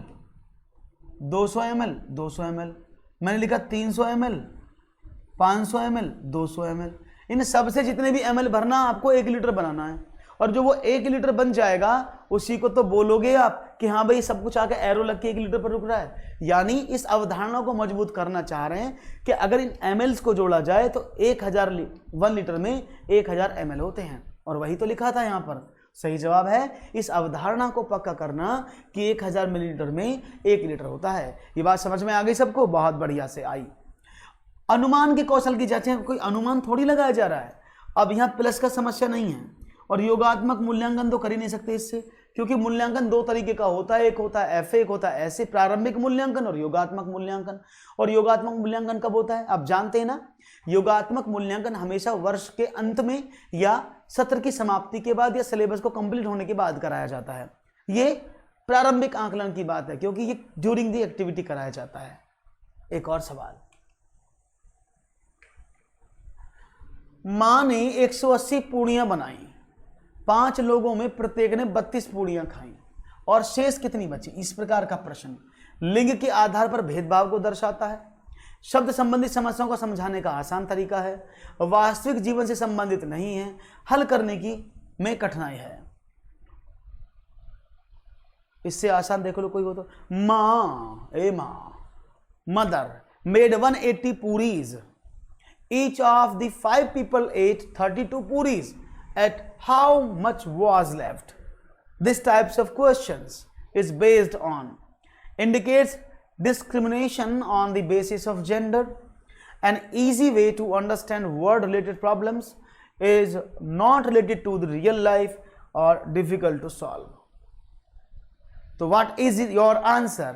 A: 200 ml 200 ml, मैंने लिखा 300 ml, 500 ml, 200 ml। इन सब से जितने भी ml भरना, आपको 1 लीटर बनाना है। और जो वो 1 लीटर बन जाएगा उसी को तो बोलोगे आप कि हाँ भाई सब कुछ आके एरो लग के 1 लीटर पर रुक रहा है। यानी इस अवधारणा को मजबूत करना चाह रहे हैं कि अगर इन mls को जोड़ा जाए तो 1 लीटर में 1000 ml होते हैं। और वही तो लिखा था यहाँ पर। सही जवाब है इस अवधारणा को पक्का करना कि 1000 मिलीलीटर में 1 लीटर होता है। ये बात समझ में आ गई सबको? बहुत बढ़िया से आई। अनुमान के कौशल की जांच है, कोई अनुमान थोड़ी लगाया जा रहा है। अब यहाँ प्लस का समस्या नहीं है और योगात्मक मूल्यांकन तो कर ही नहीं सकते इससे, क्योंकि मूल्यांकन 2 तरीके का होता है, एक होता है ऐसे, एक होता है ऐसे, प्रारंभिक मूल्यांकन और योगात्मक मूल्यांकन। और योगात्मक मूल्यांकन कब होता है? आप जानते हैं ना, योगात्मक मूल्यांकन हमेशा वर्ष के अंत में या सत्र की समाप्ति के बाद या सिलेबस को कंप्लीट होने के बाद कराया जाता है। ये प्रारंभिक आकलन की बात है, क्योंकि ये ड्यूरिंग दी एक्टिविटी कराया जाता है। एक और सवाल, मां ने 180 पूड़ियां बनाई, 5 लोगों में प्रत्येक ने 32 पूड़ियां खाई और शेष कितनी बची? इस प्रकार का प्रश्न लिंग के आधार पर भेदभाव को दर्शाता है, शब्द संबंधी समस्याओं को समझाने का आसान तरीका है, वास्तविक जीवन से संबंधित नहीं है, हल करने की में कठिनाई है। इससे आसान देख लो कोई हो तो। Mother made 180 puris, each of the 5 people ate 32 puris. At how much was left? This types of questions is based on indicates discrimination on the basis of gender. An easy way to understand word related problems is not related to the real life or difficult to solve. तो what is your answer?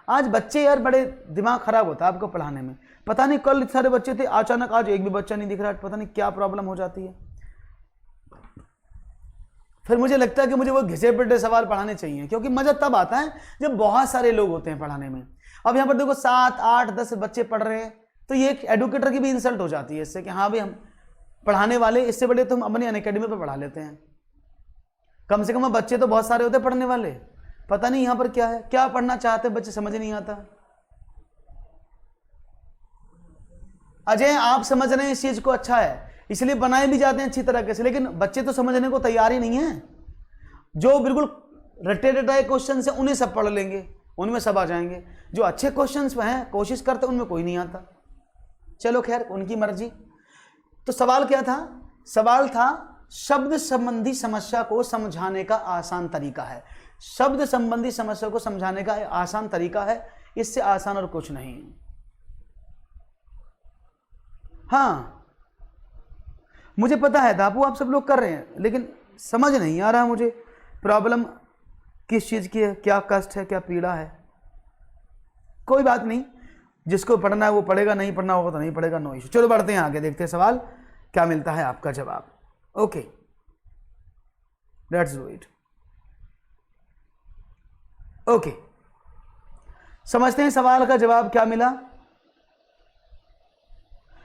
A: आज बच्चे यार बड़े दिमाग खराब होता है आपको पढ़ाने में। पता नहीं कल सारे बच्चे थे, अचानक आज एक भी बच्चा नहीं दिख रहा, पता नहीं क्या प्रॉब्लम हो जाती है। फिर मुझे लगता है कि मुझे वो घिसे पिटे सवाल पढ़ाने चाहिए, क्योंकि मजा तब आता है जब बहुत सारे लोग होते हैं पढ़ाने में। अब यहाँ पर देखो 7, 8, 10 बच्चे पढ़ रहे हैं, तो ये एक एडुकेटर की भी इंसल्ट हो जाती है इससे कि हाँ भाई हम पढ़ाने वाले, इससे बड़े तो हम अपनी अनअकैडमी पर पढ़ा लेते हैं। कम से कम बच्चे तो बहुत सारे होते हैं पढ़ने वाले, पता नहीं यहाँ पर क्या है, क्या पढ़ना चाहते बच्चे समझ नहीं आता। अजय आप समझ रहे हैं इस चीज को, अच्छा है, इसलिए बनाए भी जाते हैं अच्छी तरीके से, लेकिन बच्चे तो समझने को तैयार ही नहीं है। जो बिल्कुल रटे रटाए क्वेश्चन है उन्हें सब पढ़ लेंगे, उनमें सब आ जाएंगे। जो अच्छे क्वेश्चन हैं कोशिश करते उनमें कोई नहीं आता। चलो खैर उनकी मर्जी। तो सवाल क्या था? सवाल था शब्द संबंधी समस्या को समझाने का आसान तरीका है। शब्द संबंधी समस्या को समझाने का आसान तरीका है, इससे आसान और कुछ नहीं। हाँ मुझे पता है दापू आप सब लोग कर रहे हैं, लेकिन समझ नहीं आ रहा मुझे प्रॉब्लम किस चीज की है, क्या कष्ट है, क्या पीड़ा है। कोई बात नहीं, जिसको पढ़ना है वो पढ़ेगा, नहीं पढ़ना होगा तो नहीं पढ़ेगा, नो इशू। चलो बढ़ते हैं आगे, देखते हैं सवाल क्या मिलता है आपका जवाब। Okay let's do it. Okay समझते हैं सवाल का जवाब क्या मिला।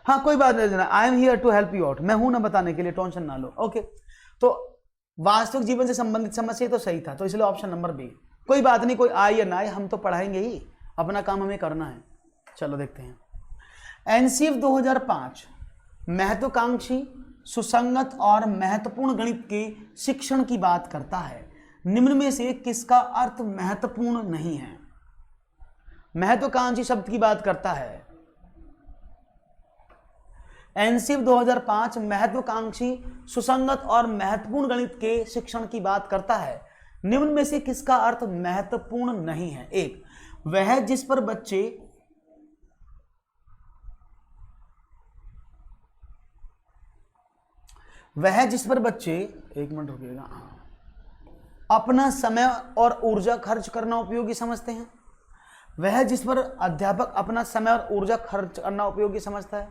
A: हाँ कोई बात नहीं, I am here to help you out, मैं हूं ना बताने के लिए, टेंशन ना लो। ओके तो वास्तविक जीवन से संबंधित समस्या तो सही था, तो इसलिए ऑप्शन नंबर बी। कोई बात नहीं, कोई आए या ना आए, हम तो पढ़ाएंगे ही, अपना काम हमें करना है। चलो देखते हैं। एनसीएफ 2005 महत्वाकांक्षी, सुसंगत और महत्वपूर्ण गणित के शिक्षण की बात करता है। निम्न में से किसका अर्थ महत्वपूर्ण नहीं है? महत्वाकांक्षी शब्द की बात करता है। एनसीएफ 2005 महत्वाकांक्षी, सुसंगत और महत्वपूर्ण गणित के शिक्षण की बात करता है। निम्न में से किसका अर्थ महत्वपूर्ण नहीं है? एक, वह जिस पर बच्चे एक मिनट रुकिएगा, अपना समय और ऊर्जा खर्च करना उपयोगी समझते हैं। वह जिस पर अध्यापक अपना समय और ऊर्जा खर्च करना उपयोगी समझता है,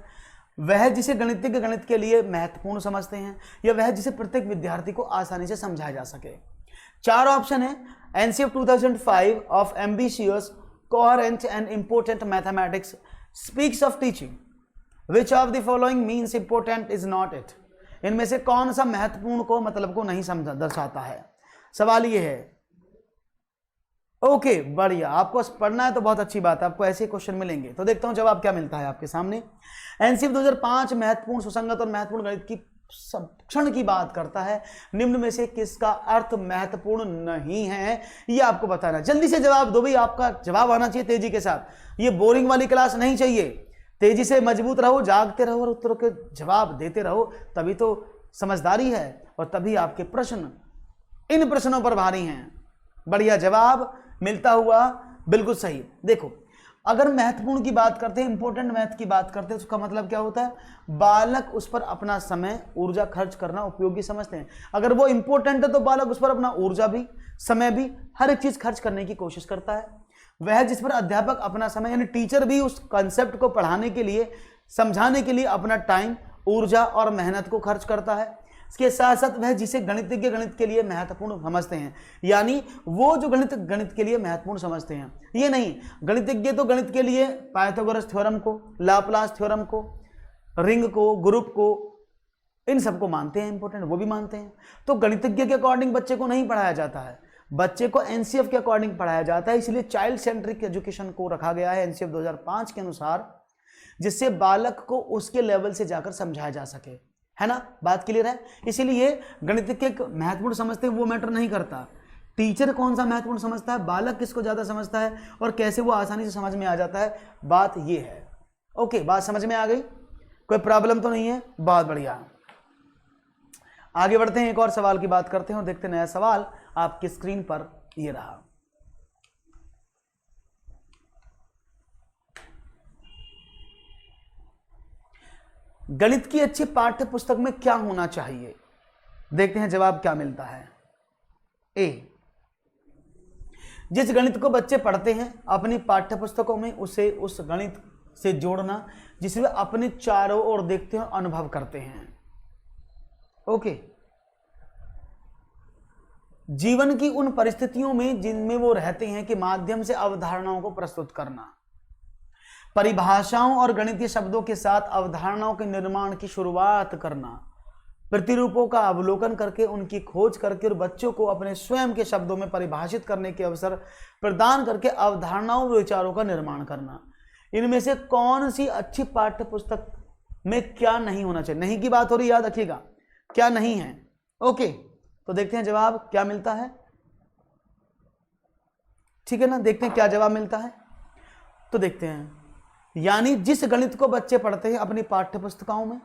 A: वह जिसे गणितज्ञ गणित के लिए महत्वपूर्ण समझते हैं, या वह जिसे प्रत्येक विद्यार्थी को आसानी से समझाया जा सके। 4 ऑप्शन है। NCF 2005 of ambitious, coherent and important mathematics speaks of teaching which of the following means important is not it. इनमें से कौन सा महत्वपूर्ण को मतलब को नहीं समझा दर्शाता है? सवाल ये है। ओके बढ़िया, आपको पढ़ना है तो बहुत अच्छी बात है, आपको ऐसे क्वेश्चन मिलेंगे। तो देखता हूं जवाब क्या मिलता है आपके सामने। एनसीएफ 2005 महत्वपूर्ण, सुसंगत और महत्वपूर्ण गणित की शिक्षण की बात करता है। निम्न में से किसका अर्थ महत्वपूर्ण नहीं है, ये आपको बताना। जल्दी से जवाब दो भाई, आपका जवाब आना चाहिए तेजी के साथ। ये बोरिंग वाली क्लास नहीं चाहिए, तेजी से मजबूत रहो, जागते रहो और उत्तरों के जवाब देते रहो, तभी तो समझदारी है और तभी आपके प्रश्न इन प्रश्नों पर भारी हैं। बढ़िया जवाब मिलता हुआ, बिल्कुल सही। देखो, अगर महत्वपूर्ण की बात करते हैं, इंपॉर्टेंट मैथ की बात करते हैं, उसका मतलब क्या होता है, बालक उस पर अपना समय ऊर्जा खर्च करना उपयोगी समझते हैं। अगर वो इंपॉर्टेंट है तो बालक उस पर अपना ऊर्जा भी, समय भी, हर एक चीज खर्च करने की कोशिश करता है। वह जिस पर अध्यापक अपना समय, यानी टीचर भी उस कंसेप्ट को पढ़ाने के लिए, समझाने के लिए अपना टाइम, ऊर्जा और मेहनत को खर्च करता है। इसके साथ साथ वह जिसे गणितज्ञ गणित के लिए महत्वपूर्ण समझते हैं, यानी वो जो गणित के लिए महत्वपूर्ण समझते हैं, ये नहीं गणितज्ञ तो गणित के लिए पाइथागोरस थ्योरम को, लाप्लास थ्योरम को, रिंग को, ग्रुप को, इन सबको मानते हैं इंपॉर्टेंट, वो भी मानते हैं। तो गणितज्ञ के अकॉर्डिंग बच्चे को नहीं पढ़ाया जाता है, बच्चे को एनसीएफ के अकॉर्डिंग पढ़ाया जाता है। इसलिए चाइल्ड सेंट्रिक एजुकेशन को रखा गया है एनसीएफ 2005 के अनुसार, जिससे बालक को उसके लेवल से जाकर समझाया जा सके, है ना, बात क्लियर है। इसीलिए गणितज्ञ महत्वपूर्ण समझते हैं वो मैटर नहीं करता, टीचर कौन सा महत्वपूर्ण समझता है, बालक किसको ज्यादा समझता है और कैसे वो आसानी से समझ में आ जाता है, बात ये है। ओके, बात समझ में आ गई, कोई प्रॉब्लम तो नहीं है, बहुत बढ़िया। आगे बढ़ते हैं, एक और सवाल की बात करते हैं और देखते हैं नया सवाल आपकी स्क्रीन पर ये रहा। गणित की अच्छी पाठ्य पुस्तक में क्या होना चाहिए, देखते हैं जवाब क्या मिलता है। ए, जिस गणित को बच्चे पढ़ते हैं अपनी पाठ्य पुस्तकों में, उसे उस गणित से जोड़ना जिसे अपने चारों ओर देखते हैं और अनुभव करते हैं। ओके, जीवन की उन परिस्थितियों में जिनमें वो रहते हैं के माध्यम से अवधारणाओं को प्रस्तुत करना, परिभाषाओं और गणितीय शब्दों के साथ अवधारणाओं के निर्माण की शुरुआत करना, प्रतिरूपों का अवलोकन करके उनकी खोज करके और बच्चों को अपने स्वयं के शब्दों में परिभाषित करने के अवसर प्रदान करके अवधारणाओं व विचारों का निर्माण करना। इनमें से कौन सी अच्छी पाठ्य पुस्तक में क्या नहीं होना चाहिए, नहीं की बात हो रही, याद रखिएगा, क्या नहीं है। ओके, तो देखते हैं जवाब क्या मिलता है, ठीक है ना, देखते हैं क्या जवाब मिलता है। तो देखते हैं, यानी जिस गणित को बच्चे पढ़ते हैं अपनी पाठ्य पुस्तकों में,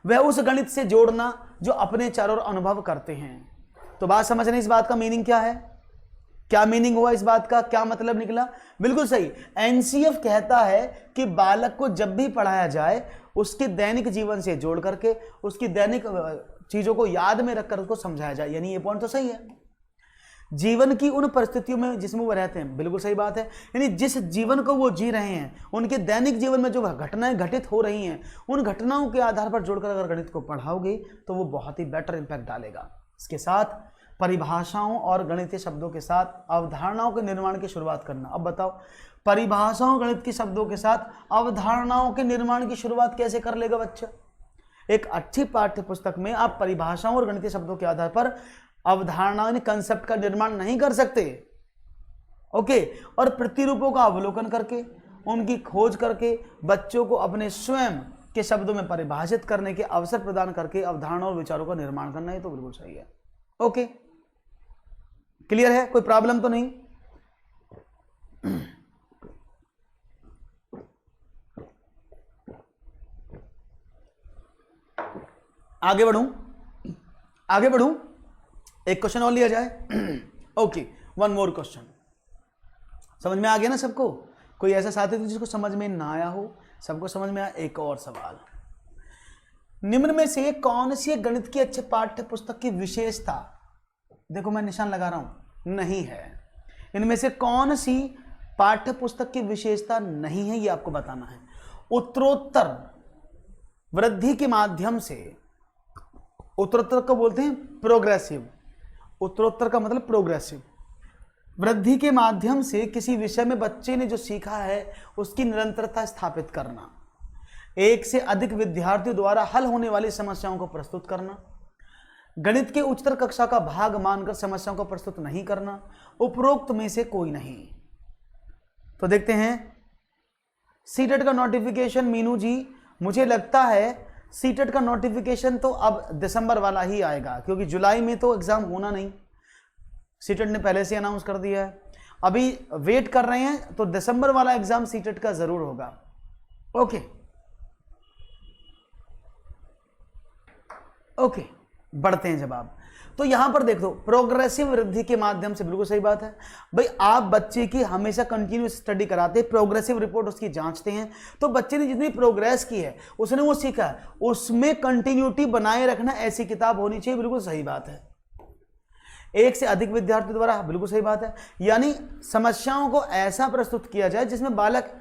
A: वह उस गणित से जोड़ना जो अपने चारों ओर अनुभव करते हैं। तो बात समझ रहे हैं, इस बात का मीनिंग क्या है, क्या मीनिंग हुआ इस बात का, क्या मतलब निकला, बिल्कुल सही। एनसीएफ कहता है कि बालक को जब भी पढ़ाया जाए उसके दैनिक जीवन से जोड़ करके उसकी दैनिक चीजों को याद में रखकर उसको समझाया जाए, यानी ये पॉइंट तो सही है। जीवन की उन परिस्थितियों में जिसमें वो रहते हैं, बिल्कुल सही बात है, यानी जिस जीवन को वो जी रहे हैं उनके दैनिक जीवन में जो घटनाएं घटित हो रही हैं, उन घटनाओं के आधार पर जोड़कर अगर गणित को पढ़ाओगे तो वो बहुत ही बेटर इंपैक्ट डालेगा। इसके साथ परिभाषाओं और गणितीय शब्दों के साथ अवधारणाओं के निर्माण की शुरुआत करना। अब बताओ, परिभाषाओं गणित के शब्दों के साथ अवधारणाओं के निर्माण की शुरुआत कैसे कर लेगा बच्चा। एक अच्छी पाठ्य पुस्तक में आप परिभाषाओं और गणितीय शब्दों के आधार पर अवधारणाओं कंसेप्ट का निर्माण नहीं कर सकते। ओके, और प्रतिरूपों का अवलोकन करके उनकी खोज करके बच्चों को अपने स्वयं के शब्दों में परिभाषित करने के अवसर प्रदान करके अवधारणा और विचारों का निर्माण करना, ये तो बिल्कुल सही है। ओके, क्लियर है, कोई प्रॉब्लम तो नहीं। आगे बढ़ूं, एक क्वेश्चन और लिया जाए। Okay, one more question. समझ में आ गया ना सबको, कोई ऐसा साथी तो जिसको समझ में ना आया हो, सबको समझ में आया। एक और सवाल, निम्न में से कौन सी गणित की अच्छे पाठ्य पुस्तक की विशेषता, देखो मैं निशान लगा रहा हूं, नहीं है। इनमें से कौन सी पाठ्य पुस्तक की विशेषता नहीं है, ये आपको बताना है। उत्तरोत्तर वृद्धि के माध्यम से, उत्तरोत्तर को बोलते हैं प्रोग्रेसिव, उत्तरोत्तर का मतलब प्रोग्रेसिव, वृद्धि के माध्यम से किसी विषय में बच्चे ने जो सीखा है उसकी निरंतरता स्थापित करना, एक से अधिक विद्यार्थियों द्वारा हल होने वाली समस्याओं को प्रस्तुत करना, गणित के उच्चतर कक्षा का भाग मानकर समस्याओं को प्रस्तुत नहीं करना, उपरोक्त में से कोई नहीं। तो देखते हैं सीटेट का नोटिफिकेशन। मीनू जी, मुझे लगता है सीटेट का नोटिफिकेशन तो अब दिसंबर वाला ही आएगा, क्योंकि जुलाई में तो एग्जाम होना नहीं, सीटेट ने पहले से अनाउंस कर दिया है। अभी वेट कर रहे हैं, तो दिसंबर वाला एग्जाम सीटेट का जरूर होगा। ओके ओके, बढ़ते हैं जवाब। तो यहां पर देख दो, प्रोग्रेसिव वृद्धि के माध्यम से, बिल्कुल सही बात है भाई। आप बच्चे की हमेशा कंटिन्यूस स्टडी कराते हैं, प्रोग्रेसिव रिपोर्ट उसकी जांचते हैं, तो बच्चे ने जितनी प्रोग्रेस की है, उसने वो सीखा है, उसमें कंटिन्यूटी बनाए रखना, ऐसी किताब होनी चाहिए, बिल्कुल सही बात है। एक से अधिक विद्यार्थी द्वारा, बिल्कुल सही बात है, यानी समस्याओं को ऐसा प्रस्तुत किया जाए जिसमें बालक,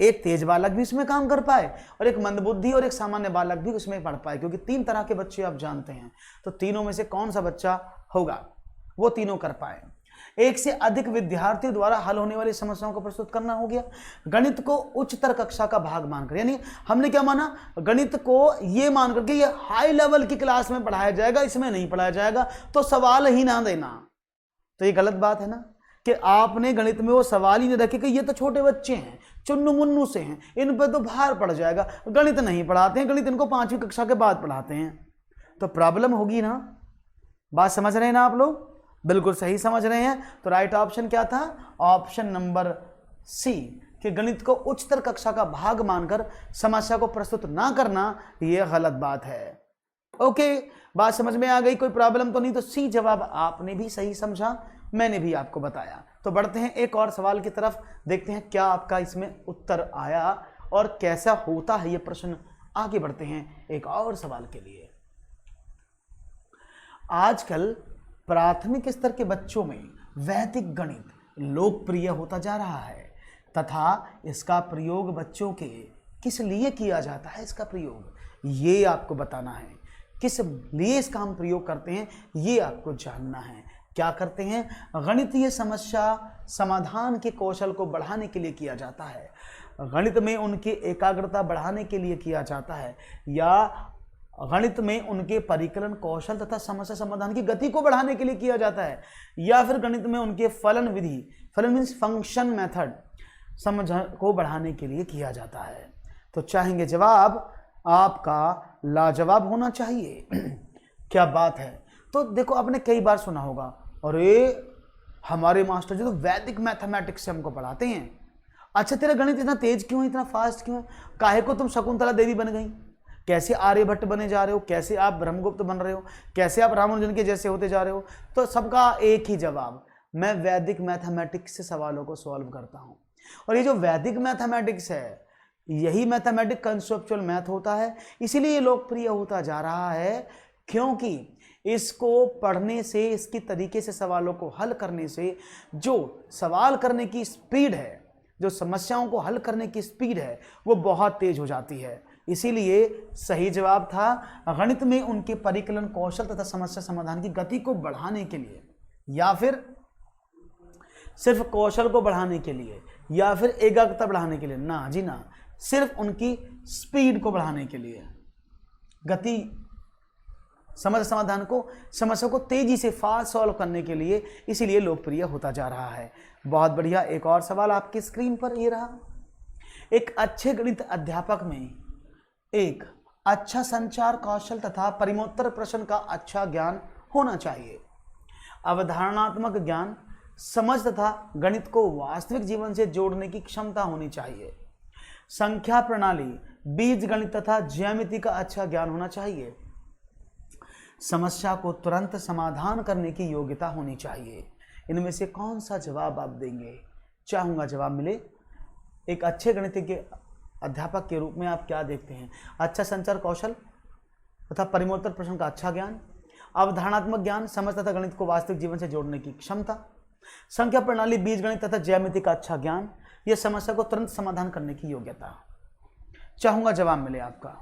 A: एक तेज बालक भी उसमें काम कर पाए और एक मंदबुद्धि और एक सामान्य बालक भी उसमें पढ़ पाए, क्योंकि 3 तरह के बच्चे आप जानते हैं, तो तीनों में से कौन सा बच्चा होगा, वो तीनों कर पाए। एक से अधिक विद्यार्थियों द्वारा हल होने वाली समस्याओं को प्रस्तुत करना हो गया। गणित को उच्चतर कक्षा का भाग मानकर, यानी हमने क्या माना, गणित को ये मान करके ये हाई लेवल की क्लास में पढ़ाया जाएगा, इसमें नहीं पढ़ाया जाएगा, तो सवाल ही ना देना, तो ये गलत बात है ना, कि आपने गणित में वो सवाल ही नहीं रखे कि ये तो छोटे बच्चे हैं, चुन्नू मुन्नू से हैं, इन पर तो भार पड़ जाएगा, गणित नहीं पढ़ाते हैं, गणित इनको 5वीं कक्षा के बाद पढ़ाते हैं, तो प्रॉब्लम होगी ना। बात समझ रहे हैं ना आप लोग, बिल्कुल सही समझ रहे हैं। तो राइट ऑप्शन क्या था, ऑप्शन नंबर सी, कि गणित को उच्चतर कक्षा का भाग मानकर समस्या को प्रस्तुत ना करना, यह गलत बात है। ओके, बात समझ में आ गई, कोई प्रॉब्लम तो नहीं। तो सी जवाब आपने भी सही समझा, मैंने भी आपको बताया। तो बढ़ते हैं एक और सवाल की तरफ, देखते हैं क्या आपका इसमें उत्तर आया और कैसा होता है ये प्रश्न। आगे बढ़ते हैं एक और सवाल के लिए। आजकल प्राथमिक स्तर के बच्चों में वैदिक गणित लोकप्रिय होता जा रहा है तथा इसका प्रयोग बच्चों के किस लिए किया जाता है, इसका प्रयोग ये आपको बताना है, किस लिए इसका हम प्रयोग करते हैं ये आपको जानना है। क्या करते हैं, गणितीय समस्या समाधान के कौशल को बढ़ाने के लिए किया जाता है, गणित में उनकी एकाग्रता बढ़ाने के लिए किया जाता है, या गणित में उनके परिकलन कौशल तथा समस्या समाधान की गति को बढ़ाने के लिए किया जाता है, या फिर गणित में उनके फलन विधि, फलन मीन्स फंक्शन मेथड, समझ को बढ़ाने के लिए किया जाता है। तो चाहेंगे जवाब आपका लाजवाब होना चाहिए। क्या बात है। तो देखो, आपने कई बार सुना होगा, अरे हमारे मास्टर जी तो वैदिक मैथमेटिक्स से हमको पढ़ाते हैं, अच्छा तेरा गणित इतना तेज क्यों है, इतना फास्ट क्यों है, काहे को तुम शकुंतला देवी बन गई, कैसे आर्यभट्ट बने जा रहे हो, कैसे आप ब्रह्मगुप्त बन रहे हो, कैसे आप रामानुजन के जैसे होते जा रहे हो। तो सबका एक ही जवाब, मैं वैदिक मैथमेटिक्स से सवालों को सॉल्व करता हूँ। और ये जो वैदिक मैथमेटिक्स है, यही मैथमेटिक कंसेप्चुअल मैथ होता है, इसीलिए ये लोकप्रिय होता जा रहा है, क्योंकि इसको पढ़ने से, इसकी तरीके से सवालों को हल करने से जो सवाल करने की स्पीड है, जो समस्याओं को हल करने की स्पीड है, वो बहुत तेज हो जाती है। इसीलिए सही जवाब था गणित में उनके परिकलन कौशल तथा समस्या समाधान की गति को बढ़ाने के लिए, या फिर सिर्फ कौशल को बढ़ाने के लिए, या फिर एकाग्रता बढ़ाने के लिए, ना जी ना, सिर्फ उनकी स्पीड को बढ़ाने के लिए, गति, समस्या समाधान को, समस्या को तेजी से फास्ट सॉल्व करने के लिए, इसीलिए लोकप्रिय होता जा रहा है। बहुत बढ़िया। एक और सवाल आपकी स्क्रीन पर ये रहा, एक अच्छे गणित अध्यापक में एक अच्छा संचार कौशल तथा परिमोत्तर प्रश्न का अच्छा ज्ञान होना चाहिए, अवधारणात्मक ज्ञान, समझ तथा गणित को वास्तविक जीवन से जोड़ने की क्षमता होनी चाहिए, संख्या प्रणाली, बीज गणित तथा ज्यामिति का अच्छा ज्ञान होना चाहिए, समस्या को तुरंत समाधान करने की योग्यता होनी चाहिए। इनमें से कौन सा जवाब आप देंगे? चाहूँगा जवाब मिले। एक अच्छे गणित के अध्यापक के रूप में आप क्या देखते हैं? अच्छा संचार कौशल तथा परिमोत्तर प्रश्न का अच्छा ज्ञान, अवधारणात्मक ज्ञान, समझ तथा गणित को वास्तविक जीवन से जोड़ने की क्षमता, संख्या प्रणाली, बीज गणित तथा ज्यामिति का अच्छा ज्ञान, यह समस्या को तुरंत समाधान करने की योग्यता। चाहूँगा जवाब मिले आपका।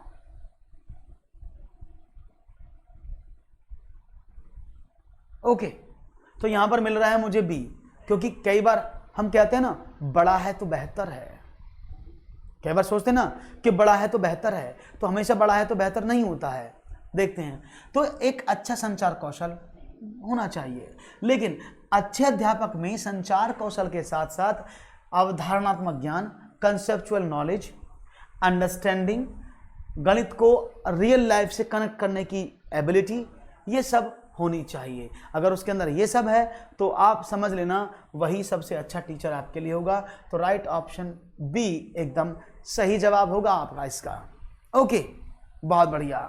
A: ओके, तो यहां पर मिल रहा है मुझे बी, क्योंकि कई बार हम कहते हैं ना, बड़ा है तो बेहतर है, कई बार सोचते हैं ना कि बड़ा है तो बेहतर है, तो हमेशा बड़ा है तो बेहतर नहीं होता है। देखते हैं, तो एक अच्छा संचार कौशल होना चाहिए, लेकिन अच्छे अध्यापक में संचार कौशल के साथ साथ अवधारणात्मक ज्ञान, कंसेप्चुअल नॉलेज, अंडरस्टैंडिंग, गणित को रियल लाइफ से कनेक्ट करने की एबिलिटी, ये सब होनी चाहिए। अगर उसके अंदर ये सब है तो आप समझ लेना वही सबसे अच्छा टीचर आपके लिए होगा। तो राइट ऑप्शन बी एकदम सही जवाब होगा आपका इसका। ओके, बहुत बढ़िया।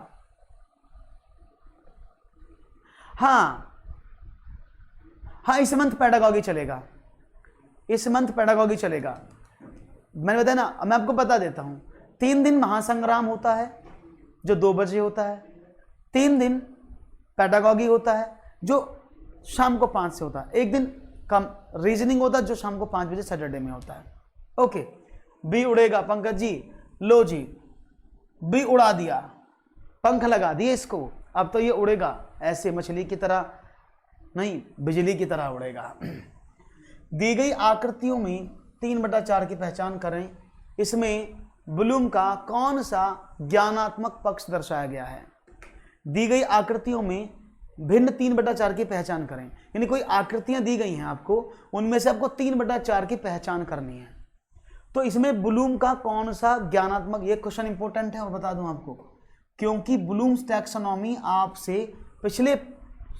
A: हाँ हाँ, इस मंथ पेडागॉजी चलेगा, इस मंथ पेडागॉजी चलेगा। मैंने बताया ना, मैं आपको बता देता हूं, 3 दिन महासंग्राम होता है जो 2 बजे होता है, 3 दिन पेडागॉजी होता है जो शाम को 5 से होता है, 1 दिन कम रीजनिंग होता है जो शाम को 5 बजे सैटरडे में होता है। ओके, बी उड़ेगा पंकज जी, लो जी बी उड़ा दिया, पंख लगा दिए इसको, अब तो ये उड़ेगा ऐसे मछली की तरह नहीं, बिजली की तरह उड़ेगा। दी गई आकृतियों में 3/4 की पहचान करें, इसमें ब्लूम का कौन सा ज्ञानात्मक पक्ष दर्शाया गया है। दी गई आकृतियों में भिन्न 3/4 की पहचान करें, यानी कोई आकृतियां दी गई हैं आपको, उनमें से आपको 3/4 की पहचान करनी है। तो इसमें ब्लूम का कौन सा ज्ञानात्मक, ये क्वेश्चन इंपॉर्टेंट है और बता दूं आपको, क्योंकि ब्लूम्स टैक्सोनॉमी आपसे पिछले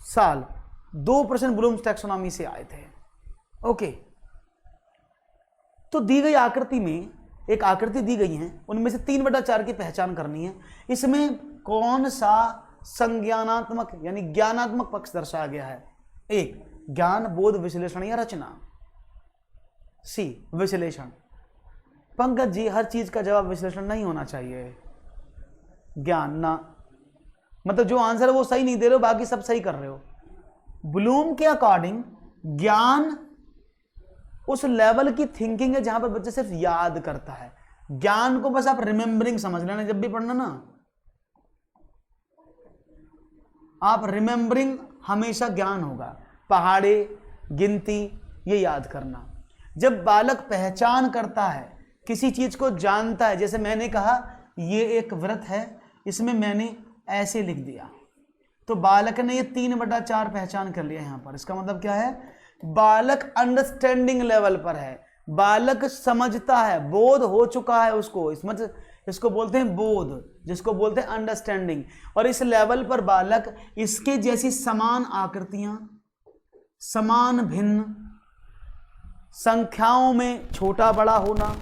A: साल 2 प्रश्न ब्लूम्स टैक्सोनॉमी से आए थे। ओके, तो दी गई आकृति में एक आकृति दी गई है, उनमें से 3/4 की पहचान करनी है। इसमें कौन सा संज्ञानात्मक यानी ज्ञानात्मक पक्ष दर्शाया गया है। 1 ज्ञान, बोध, विश्लेषण या रचना। सी विश्लेषण। पंकज जी हर चीज का जवाब विश्लेषण नहीं होना चाहिए, ज्ञान ना, मतलब जो आंसर है वो सही नहीं दे रहे हो, बाकी सब सही कर रहे हो। ब्लूम के अकॉर्डिंग ज्ञान उस लेवल की थिंकिंग है जहां पर बच्चा सिर्फ याद करता है। ज्ञान को बस आप रिमेंबरिंग समझ लेना, जब भी पढ़ना ना आप रिमेंबरिंग हमेशा ज्ञान होगा, पहाड़े, गिनती, ये याद करना। जब बालक पहचान करता है, किसी चीज को जानता है, जैसे मैंने कहा ये एक व्रत है, इसमें मैंने ऐसे लिख दिया, तो बालक ने ये 3/4 पहचान कर लिया यहां पर। इसका मतलब क्या है, बालक अंडरस्टैंडिंग लेवल पर है, बालक समझता है, बोध हो चुका है उसको, इसको बोलते हैं बोध, जिसको बोलते हैं अंडरस्टैंडिंग। और इस लेवल पर बालक इसके जैसी समान आकृतियां, समान भिन्न संख्याओं में छोटा बड़ा होना,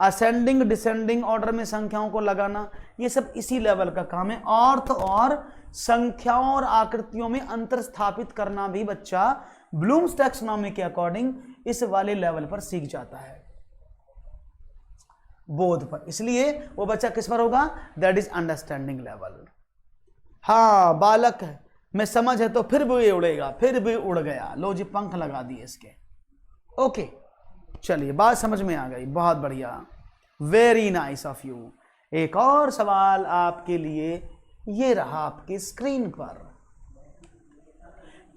A: असेंडिंग डिसेंडिंग ऑर्डर में संख्याओं को लगाना, ये सब इसी लेवल का काम है। और तो और संख्याओं और आकृतियों में अंतर स्थापित करना भी बच्चा ब्लूम्स टैक्सोनॉमी के अकॉर्डिंग इस वाले लेवल पर सीख जाता है, बोध पर। इसलिए वो बच्चा किस पर होगा, दैट इज अंडरस्टैंडिंग लेवल। हाँ बालक में समझ है तो फिर भी उड़ेगा, फिर भी उड़ गया, लो जी पंख लगा दिए इसके। ओके चलिए बात समझ में आ गई, बहुत बढ़िया, वेरी नाइस ऑफ यू। एक और सवाल आपके लिए ये रहा आपकी स्क्रीन पर।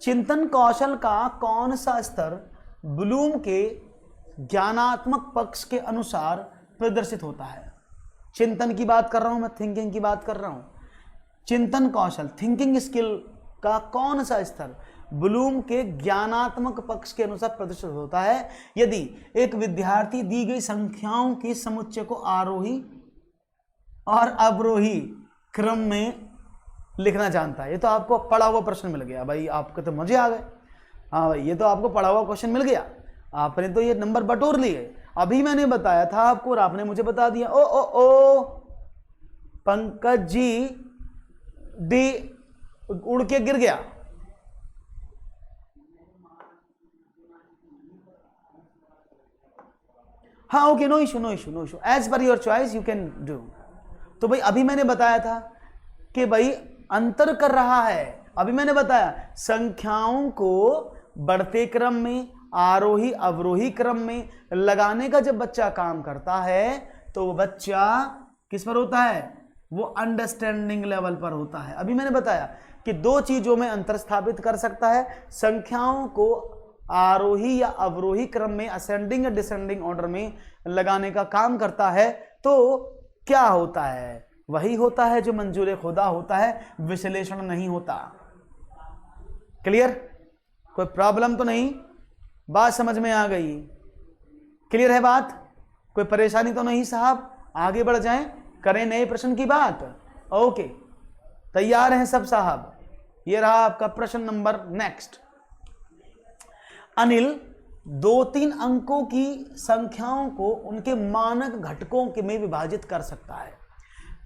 A: चिंतन कौशल का कौन सा स्तर ब्लूम के ज्ञानात्मक पक्ष के अनुसार प्रदर्शित होता है। चिंतन की बात कर रहा हूं मैं, थिंकिंग की बात कर रहा हूं। चिंतन कौशल, थिंकिंग स्किल का कौन सा स्तर ब्लूम के ज्ञानात्मक पक्ष के अनुसार प्रदर्शित होता है। यदि एक विद्यार्थी दी गई संख्याओं के समुच्चय को आरोही और अवरोही क्रम में लिखना जानता है। ये तो आपको पढ़ा हुआ प्रश्न मिल गया भाई, आपके तो मजे आ गए। हाँ भाई, ये तो आपको पढ़ा हुआ क्वेश्चन मिल गया, आपने तो ये नंबर बटोर लिए। अभी मैंने बताया था आपको और आपने मुझे बता दिया। ओ ओ ओ पंकज जी डी उड़ के गिर गया। हाँ okay, no issue no issue no issue, as per your choice you can do. तो भाई अभी मैंने बताया था कि भाई अंतर कर रहा है। अभी मैंने बताया संख्याओं को बढ़ते क्रम में, आरोही अवरोही क्रम में लगाने का जब बच्चा काम करता है तो वो बच्चा किस पर होता है, वो अंडरस्टैंडिंग लेवल पर होता है। अभी मैंने बताया कि 2 चीजों में अंतर स्थापित कर सकता है, संख्याओं को आरोही या अवरोही क्रम में, असेंडिंग या डिसेंडिंग ऑर्डर में लगाने का काम करता है। तो क्या होता है, वही होता है जो मंजूर खुदा होता है, विश्लेषण नहीं होता। क्लियर, कोई प्रॉब्लम तो नहीं, बात समझ में आ गई, क्लियर है बात, कोई परेशानी तो नहीं साहब। आगे बढ़ जाएं, करें नए प्रश्न की बात। ओके तैयार हैं सब साहब, ये रहा आपका प्रश्न नंबर नेक्स्ट। अनिल 2-3 अंकों की संख्याओं को उनके मानक घटकों के में विभाजित कर सकता है।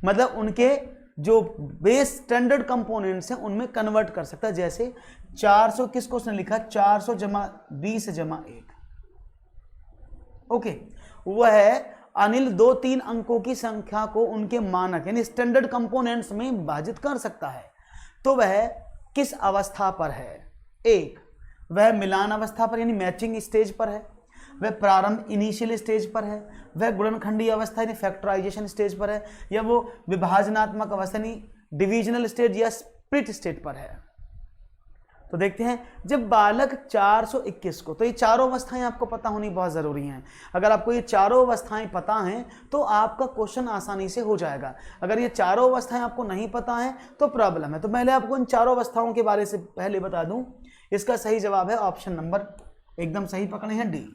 A: मतलब उनके जो बेस स्टैंडर्ड कंपोनेंट्स हैं उनमें कन्वर्ट कर सकता है। जैसे 400 किसको उसने लिखा 400 जमा 20 जमा 1, ओके, वह है अनिल 2-3 अंकों की संख्या को उनके मानक यानी स्टैंडर्ड कंपोनेंट्स में विभाजित कर सकता है। तो वह किस अवस्था पर है? एक, वह मिलान अवस्था पर यानी मैचिंग स्टेज पर है, वह प्रारंभ इनिशियल स्टेज पर है, वह गुणनखंडीय अवस्था यानी फैक्टराइजेशन स्टेज पर है, या वो विभाजनात्मक अवस्था यानी डिविजनल स्टेज या स्प्लिट स्टेज पर है। तो देखते हैं, जब बालक 421 को, तो ये चारों अवस्थाएं आपको पता होनी बहुत ज़रूरी हैं। अगर आपको ये चारों अवस्थाएं पता हैं तो आपका क्वेश्चन आसानी से हो जाएगा। अगर ये चारों अवस्थाएं आपको नहीं पता हैं तो प्रॉब्लम है। तो पहले आपको इन चारों अवस्थाओं के बारे से पहले बता दूं, इसका सही जवाब है ऑप्शन नंबर, एकदम सही पकड़े हैं, डी।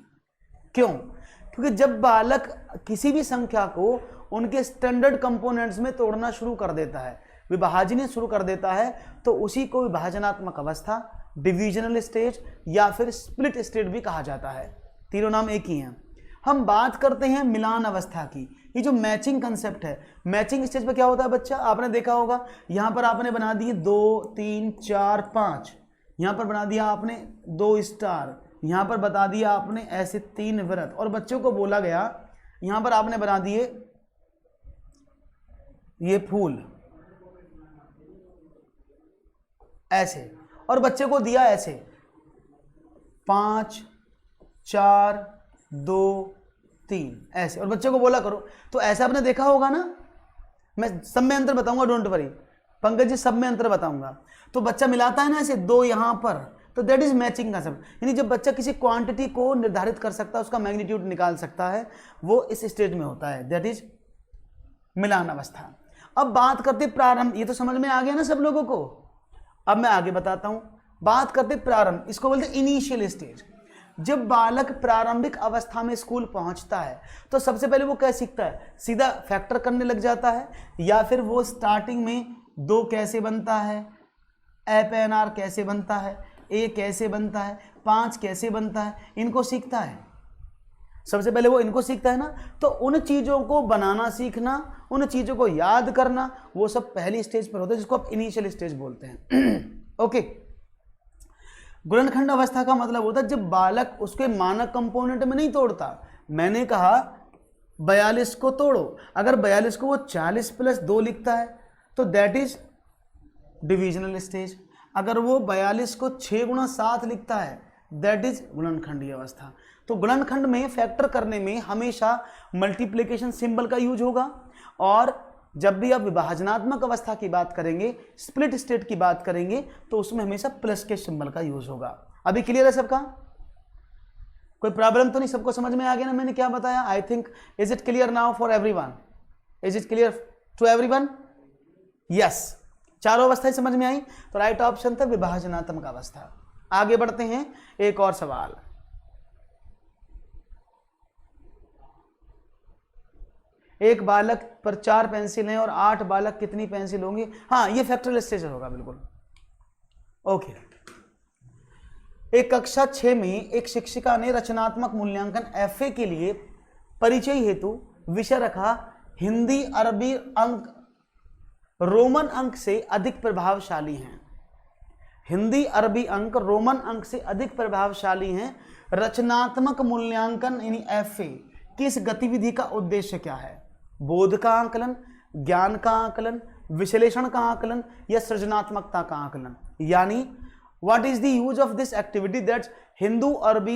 A: क्यों? क्योंकि जब बालक किसी भी संख्या को उनके स्टैंडर्ड कंपोनेंट्स में तोड़ना शुरू कर देता है, विभाजन शुरू कर देता है, तो उसी को विभाजनात्मक अवस्था, डिविजनल स्टेज या फिर स्प्लिट स्टेज भी कहा जाता है। तीनों नाम एक ही हैं। हम बात करते हैं मिलान अवस्था की। ये जो मैचिंग कंसेप्ट है, मैचिंग स्टेज पर क्या होता है बच्चा, आपने देखा होगा, यहाँ पर आपने बना दिए 2 3 4 5, यहाँ पर बना दिया आपने 2 स्टार, यहाँ पर बता दिया आपने ऐसे 3 वृत्त, और बच्चों को बोला गया यहाँ पर आपने बना दिए ये फूल ऐसे, और बच्चे को दिया ऐसे 5 4 2 3 ऐसे, और बच्चे को बोला करो। तो ऐसा आपने देखा होगा ना, मैं सब में अंतर बताऊंगा, डोंट वरी पंकज जी, सब में अंतर बताऊंगा। तो बच्चा मिलाता है ना ऐसे 2 यहां पर, तो दैट इज मैचिंग कंसेप्ट। यानी जब बच्चा किसी क्वांटिटी को निर्धारित कर सकता है, उसका मैग्नीट्यूड निकाल सकता है, वो इस स्टेज में होता है, दैट इज मिलान अवस्था। अब बात करते प्रारंभ, ये तो समझ में आ गया ना सब लोगों को। अब मैं आगे बताता हूं, बात करते प्रारंभ, इसको बोलते हैं इनिशियल स्टेज। जब बालक प्रारंभिक अवस्था में स्कूल पहुंचता है तो सबसे पहले वो क्या सीखता है, सीधा फैक्टर करने लग जाता है, या फिर वो स्टार्टिंग में 2 कैसे बनता है, FNR कैसे बनता है, A कैसे बनता है, 5 कैसे बनता है, इनको सीखता है। सबसे पहले वो इनको सीखता है ना, तो उन चीज़ों को बनाना सीखना, उन चीज़ों को याद करना, वो सब पहली स्टेज पर होता है, जिसको आप इनिशियल स्टेज बोलते हैं। ओके। गुणनखंड अवस्था का मतलब होता है जब बालक उसके मानक कंपोनेंट में नहीं तोड़ता। मैंने कहा 42 को तोड़ो, अगर 42 को वो 40 + 2 लिखता है तो दैट इज डिविजनल स्टेज। अगर वो 42 को 6 × 7 लिखता है दैट इज गुणनखंडीय अवस्था। तो गुणनखंड में फैक्टर करने में हमेशा मल्टीप्लिकेशन सिंबल का यूज होगा, और जब भी आप विभाजनात्मक अवस्था की बात करेंगे, स्प्लिट स्टेट की बात करेंगे, तो उसमें हमेशा प्लस के सिंबल का यूज होगा। अभी क्लियर है सबका? कोई प्रॉब्लम तो नहीं? सबको समझ में आ गया ना मैंने क्या बताया? I think is it clear now for everyone? Is it clear to everyone? Yes, चारों अवस्थाएं समझ में आई। तो राइट ऑप्शन था विभाजनात्मक अवस्था। आगे बढ़ते हैं, एक और सवाल। एक बालक पर 4 पेंसिल हैं और 8 बालक कितनी पेंसिल होंगी? हाँ, ये फैक्टरल स्टेज होगा, बिल्कुल। ओके। एक कक्षा 6 में एक शिक्षिका ने रचनात्मक मूल्यांकन FA के लिए परिचय हेतु विषय रखा हिंदी अरबी अंक रोमन अंक से अधिक प्रभावशाली हैं। हिंदी अरबी अंक रोमन अंक से अधिक प्रभावशाली हैं। रचनात्मक मूल्यांकन यानी FA किस गतिविधि का उद्देश्य क्या है? बोध का आकलन, ज्ञान का आकलन, विश्लेषण का आकलन, या सृजनात्मकता का आकलन? यानी what is the use of this activity that Hindu Arabi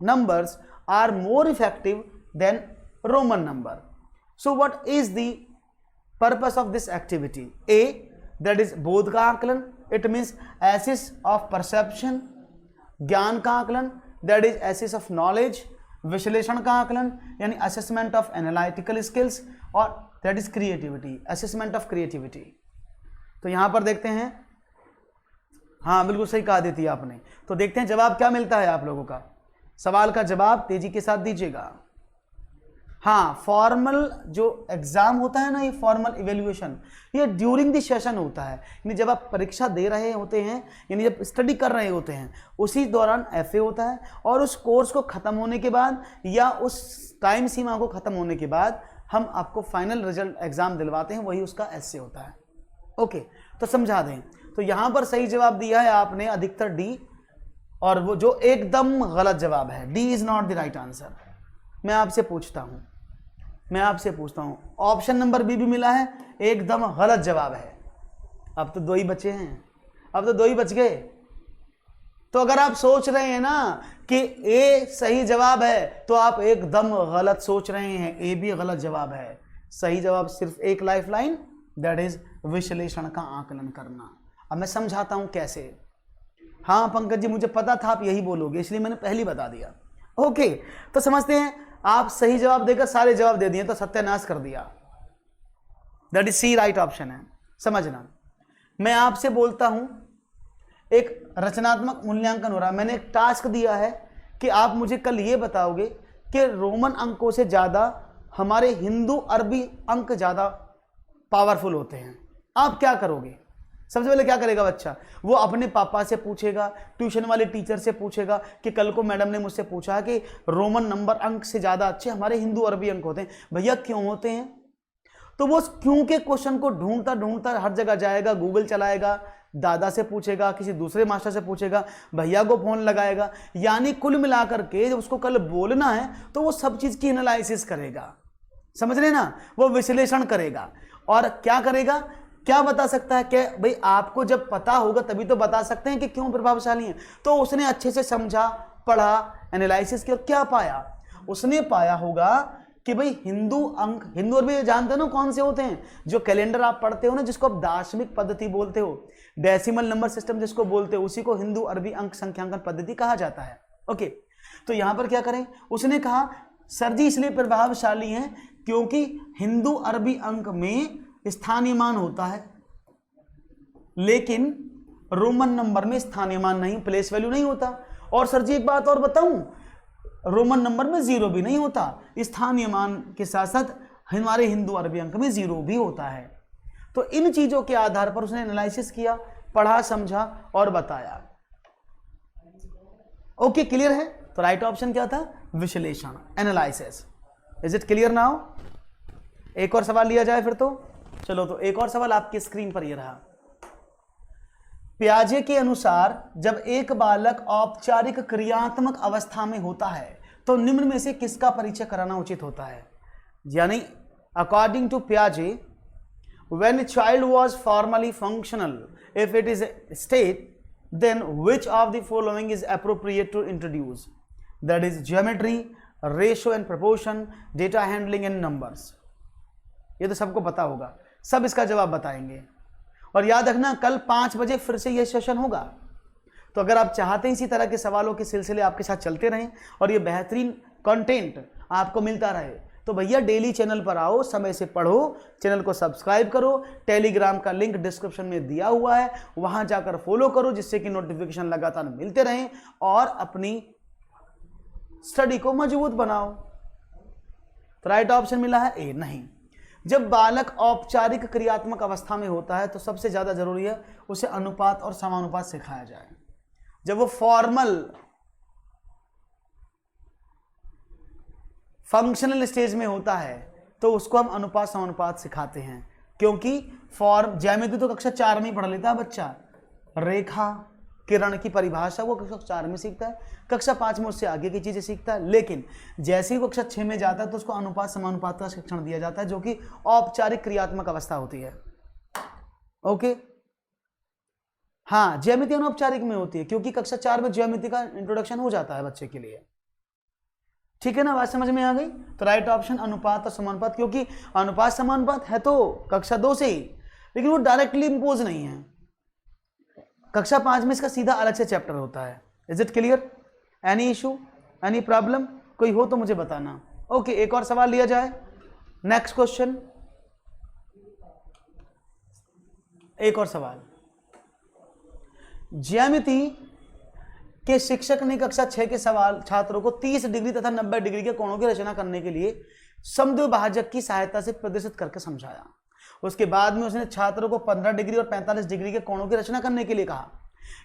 A: numbers are more effective than Roman number? So what is the purpose of this activity? A, that is बोध का आकलन, it means assess of perception. ज्ञान का आकलन, that is assess of knowledge. विश्लेषण का आकलन यानी असेसमेंट ऑफ एनालिटिकल स्किल्स, और that is creativity, assessment of creativity. तो यहां पर देखते हैं, हाँ बिल्कुल सही कहा देती है आपने। तो देखते हैं जवाब क्या मिलता है आप लोगों का। सवाल का जवाब तेजी के साथ दीजिएगा। हाँ, फॉर्मल जो एग्जाम होता है ना, ये फॉर्मल इवेल्युएशन, ये ड्यूरिंग द सेशन होता है, यानी जब आप परीक्षा दे रहे होते हैं, यानी जब स्टडी कर रहे होते हैं, उसी दौरान FA होता है। और उस कोर्स को ख़त्म होने के बाद या उस टाइम सीमा को ख़त्म होने के बाद हम आपको फाइनल रिजल्ट एग्जाम दिलवाते हैं, वही उसका एसए होता है। ओके, तो समझा दें। तो यहां पर सही जवाब दिया है आपने अधिकतर डी, और वो जो एकदम गलत जवाब है, D is not the right answer. मैं आपसे पूछता हूं, ऑप्शन नंबर बी भी मिला है, एकदम गलत जवाब है। अब तो 2 ही बचे हैं, अब तो 2 ही बच गए। तो अगर आप सोच रहे हैं ना कि ए सही जवाब है, तो आप एकदम गलत सोच रहे हैं, ए भी गलत जवाब है। सही जवाब सिर्फ एक लाइफलाइन, दैट इज विश्लेषण का आकलन करना। अब मैं समझाता हूं कैसे। हाँ पंकज जी, मुझे पता था आप यही बोलोगे, इसलिए मैंने पहले बता दिया। ओके, तो समझते हैं। आप सही जवाब देकर सारे जवाब दे दिए, तो सत्यानाश कर दिया। That is C right option है। समझना, मैं आपसे बोलता हूं, एक रचनात्मक मूल्यांकन हो रहा है। मैंने एक टास्क दिया है कि आप मुझे कल ये बताओगे कि रोमन अंकों से ज्यादा हमारे हिंदू अरबी अंक ज्यादा पावरफुल होते हैं। आप क्या करोगे? सबसे पहले क्या करेगा बच्चा? वो अपने पापा से पूछेगा, ट्यूशन वाले टीचर से पूछेगा कि कल को मैडम ने मुझसे पूछा कि रोमन नंबर अंक से ज्यादा अच्छे हमारे हिंदू अरबी अंक होते हैं, भैया क्यों होते हैं? तो वो क्यों के क्वेश्चन को ढूंढता ढूंढता हर जगह जाएगा, गूगल चलाएगा, दादा से पूछेगा, किसी दूसरे मास्टर से पूछेगा, भैया को फोन लगाएगा। यानी कुल मिलाकर के जब उसको कल बोलना है तो वो सब चीज की एनालिसिस करेगा। समझ रहे ना? वो विश्लेषण करेगा। और क्या करेगा? क्या बता सकता है? क्या भाई आपको जब पता होगा तभी तो बता सकते हैं कि क्यों प्रभावशाली है। तो उसने अच्छे से समझा, पढ़ा, एनालिसिस किया, क्या पाया? उसने पाया होगा कि भाई हिंदू अंक, हिंदू अरबी जानते हो ना कौन से होते हैं? जो कैलेंडर आप पढ़ते हो ना, जिसको आप दार्शनिक पद्धति बोलते हो, डेसिमल नंबर सिस्टम जिसको बोलते हो, उसी को हिंदू अरबी अंक संख्यांकन पद्धति कहा जाता है। ओके, तो यहां पर क्या करें? उसने कहा सर जी इसलिए प्रभावशाली हैं क्योंकि हिंदू अरबी अंक में स्थानीय मान होता है, लेकिन रोमन नंबर में स्थानीय मान नहीं, प्लेस वैल्यू नहीं होता। और सर जी एक बात और बताऊं, रोमन नंबर में 0 भी नहीं होता, स्थानीय मान के साथ साथ हमारे हिंदू अरबी अंक में 0 भी होता है। तो इन चीजों के आधार पर उसने एनालिसिस किया, पढ़ा, समझा और बताया। ओके, क्लियर है? तो राइट ऑप्शन क्या था? विश्लेषण, analysis. Is it clear now? एक और सवाल लिया जाए फिर तो। चलो, तो एक और सवाल आपकी स्क्रीन पर यह रहा। पियाजे के अनुसार जब एक बालक औपचारिक क्रियात्मक अवस्था में होता है तो निम्न में से किसका परिचय कराना उचित होता है? यानी अकॉर्डिंग टू पियाजे, when a child was formally functional, if it is a state, then which of the following is appropriate to introduce? That is geometry, ratio and proportion, data handling and numbers. ये तो सबको पता होगा, सब इसका जवाब बताएंगे। और याद रखना कल 5 बजे फिर से ये सेशन होगा। तो अगर आप चाहते हैं इसी तरह के सवालों के सिलसिले आपके साथ चलते रहें और ये बेहतरीन कंटेंट आपको मिलता रहे, तो भैया डेली चैनल पर आओ, समय से पढ़ो, चैनल को सब्सक्राइब करो, टेलीग्राम का लिंक डिस्क्रिप्शन में दिया हुआ है, वहां जाकर फॉलो करो, जिससे कि नोटिफिकेशन लगातार मिलते रहें और अपनी स्टडी को मजबूत बनाओ। तो राइट ऑप्शन मिला है ए, नहीं। जब बालक औपचारिक क्रियात्मक अवस्था में होता है तो सबसे ज्यादा जरूरी है उसे अनुपात और समानुपात सिखाया जाए। जब वो फॉर्मल फंक्शनल स्टेज में होता है तो उसको हम अनुपात समानुपात सिखाते हैं, क्योंकि फॉर्म ज्यामिति तो कक्षा 4 में ही पढ़ लेता है बच्चा, रेखा किरण की परिभाषा वो कक्षा 4 में सीखता है, कक्षा 5 में उससे आगे की चीजें सीखता है। लेकिन जैसे ही वो कक्षा 6 में जाता है तो उसको अनुपात समानुपात का शिक्षण दिया जाता है, जो कि औपचारिक क्रियात्मक अवस्था होती है। ओके, हाँ, ज्यामिति अनौपचारिक में होती है क्योंकि कक्षा 4 में ज्यामिति का इंट्रोडक्शन हो जाता है बच्चे के लिए। ठीक है ना, बात समझ में आ गई? तो राइट ऑप्शन अनुपात और समानुपात, क्योंकि अनुपात समानुपात है तो कक्षा 2 से ही, लेकिन वो डायरेक्टली इंपोज नहीं है। कक्षा 5 में इसका सीधा अलग से चैप्टर होता है। Is it clear? Any issue, any problem? कोई हो तो मुझे बताना। ओके, एक और सवाल लिया जाए। नेक्स्ट क्वेश्चन, एक और सवाल। ज्यामिति के शिक्षक ने कक्षा 6 के सवाल छात्रों को 30 डिग्री तथा 90 डिग्री के कोणों की रचना करने के लिए समद्विभाजक की सहायता से प्रदर्शित करके समझाया। उसके बाद में उसने छात्रों को 15 डिग्री और 45 डिग्री के कोणों की रचना करने के लिए कहा।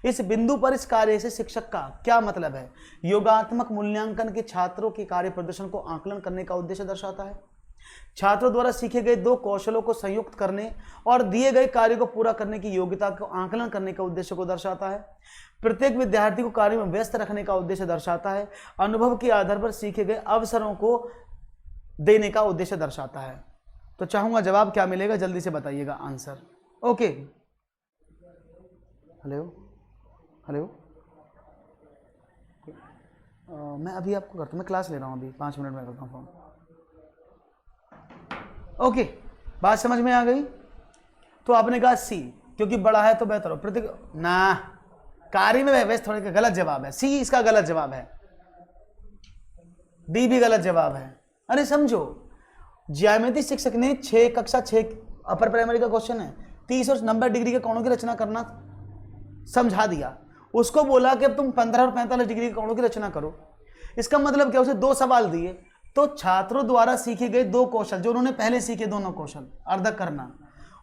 A: इस बिंदु पर इस कार्य से शिक्षक का क्या मतलब है? योगात्मक मूल्यांकन के छात्रों के कार्य प्रदर्शन को आकलन करने का उद्देश्य दर्शाता है। छात्रों द्वारा सीखे गए 2 कौशलों को संयुक्त करने और दिए गए कार्य को पूरा करने की योग्यता को आंकलन करने का उद्देश्य को दर्शाता है। प्रत्येक विद्यार्थी को कार्य में व्यस्त रखने का उद्देश्य दर्शाता है। अनुभव के आधार पर सीखे गए अवसरों को देने का उद्देश्य दर्शाता है। तो चाहूंगा जवाब क्या मिलेगा, जल्दी से बताइएगा आंसर। ओके, हेलो हेलो, मैं अभी आपको करता हूँ, मैं क्लास ले रहा हूँ, अभी 5 मिनट में करता हूँ फोन। ओके, बात समझ में आ गई। तो आपने कहा सी, क्योंकि बड़ा है तो बेहतर हो। प्रत्येक ना, कार्य में व्यस्त होने का गलत जवाब है, सी इसका गलत जवाब है, डी भी गलत जवाब है। अरे समझो, ज्यामिति शिक्षक ने कक्षा 6 अपर प्राइमरी का क्वेश्चन है, 30 और 90 डिग्री के कोणों की रचना करना समझा दिया। उसको बोला कि अब तुम 15 और 45 डिग्री के कोणों की रचना करो। इसका मतलब क्या, उसे 2 सवाल दिए, तो छात्रों द्वारा सीखे गए 2 कौशल, जो उन्होंने पहले सीखे दोनों कौशल, अर्धक करना,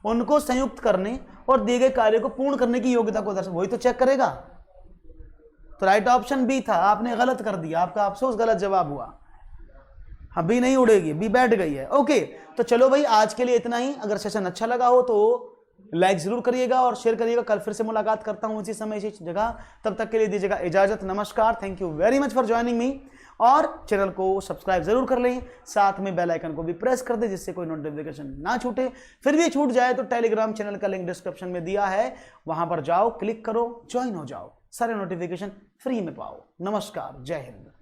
A: उनको संयुक्त करने और दिए गए कार्य को पूर्ण करने की योग्यता को दर्शा, वही तो चेक करेगा। तो राइट ऑप्शन बी था, आपने गलत कर दिया, आपका अफसोस, गलत जवाब हुआ। हाँ, बी नहीं उड़ेगी, बी बैठ गई है। ओके, तो चलो भाई, आज के लिए इतना ही। अगर सेशन अच्छा लगा हो तो लाइक जरूर करिएगा और शेयर करिएगा। कल फिर से मुलाकात करता हूं इसी समय इसी जगह, तब तक के लिए दीजिएगा इजाजत। नमस्कार, thank you very much for joining me. और चैनल को सब्सक्राइब जरूर कर लें, साथ में बेल आइकन को भी प्रेस कर दें, जिससे कोई नोटिफिकेशन ना छूटे। फिर भी छूट जाए तो टेलीग्राम चैनल का लिंक डिस्क्रिप्शन में दिया है, वहां पर जाओ, क्लिक करो, ज्वाइन हो जाओ, सारे नोटिफिकेशन फ्री में पाओ। नमस्कार, जय हिंद।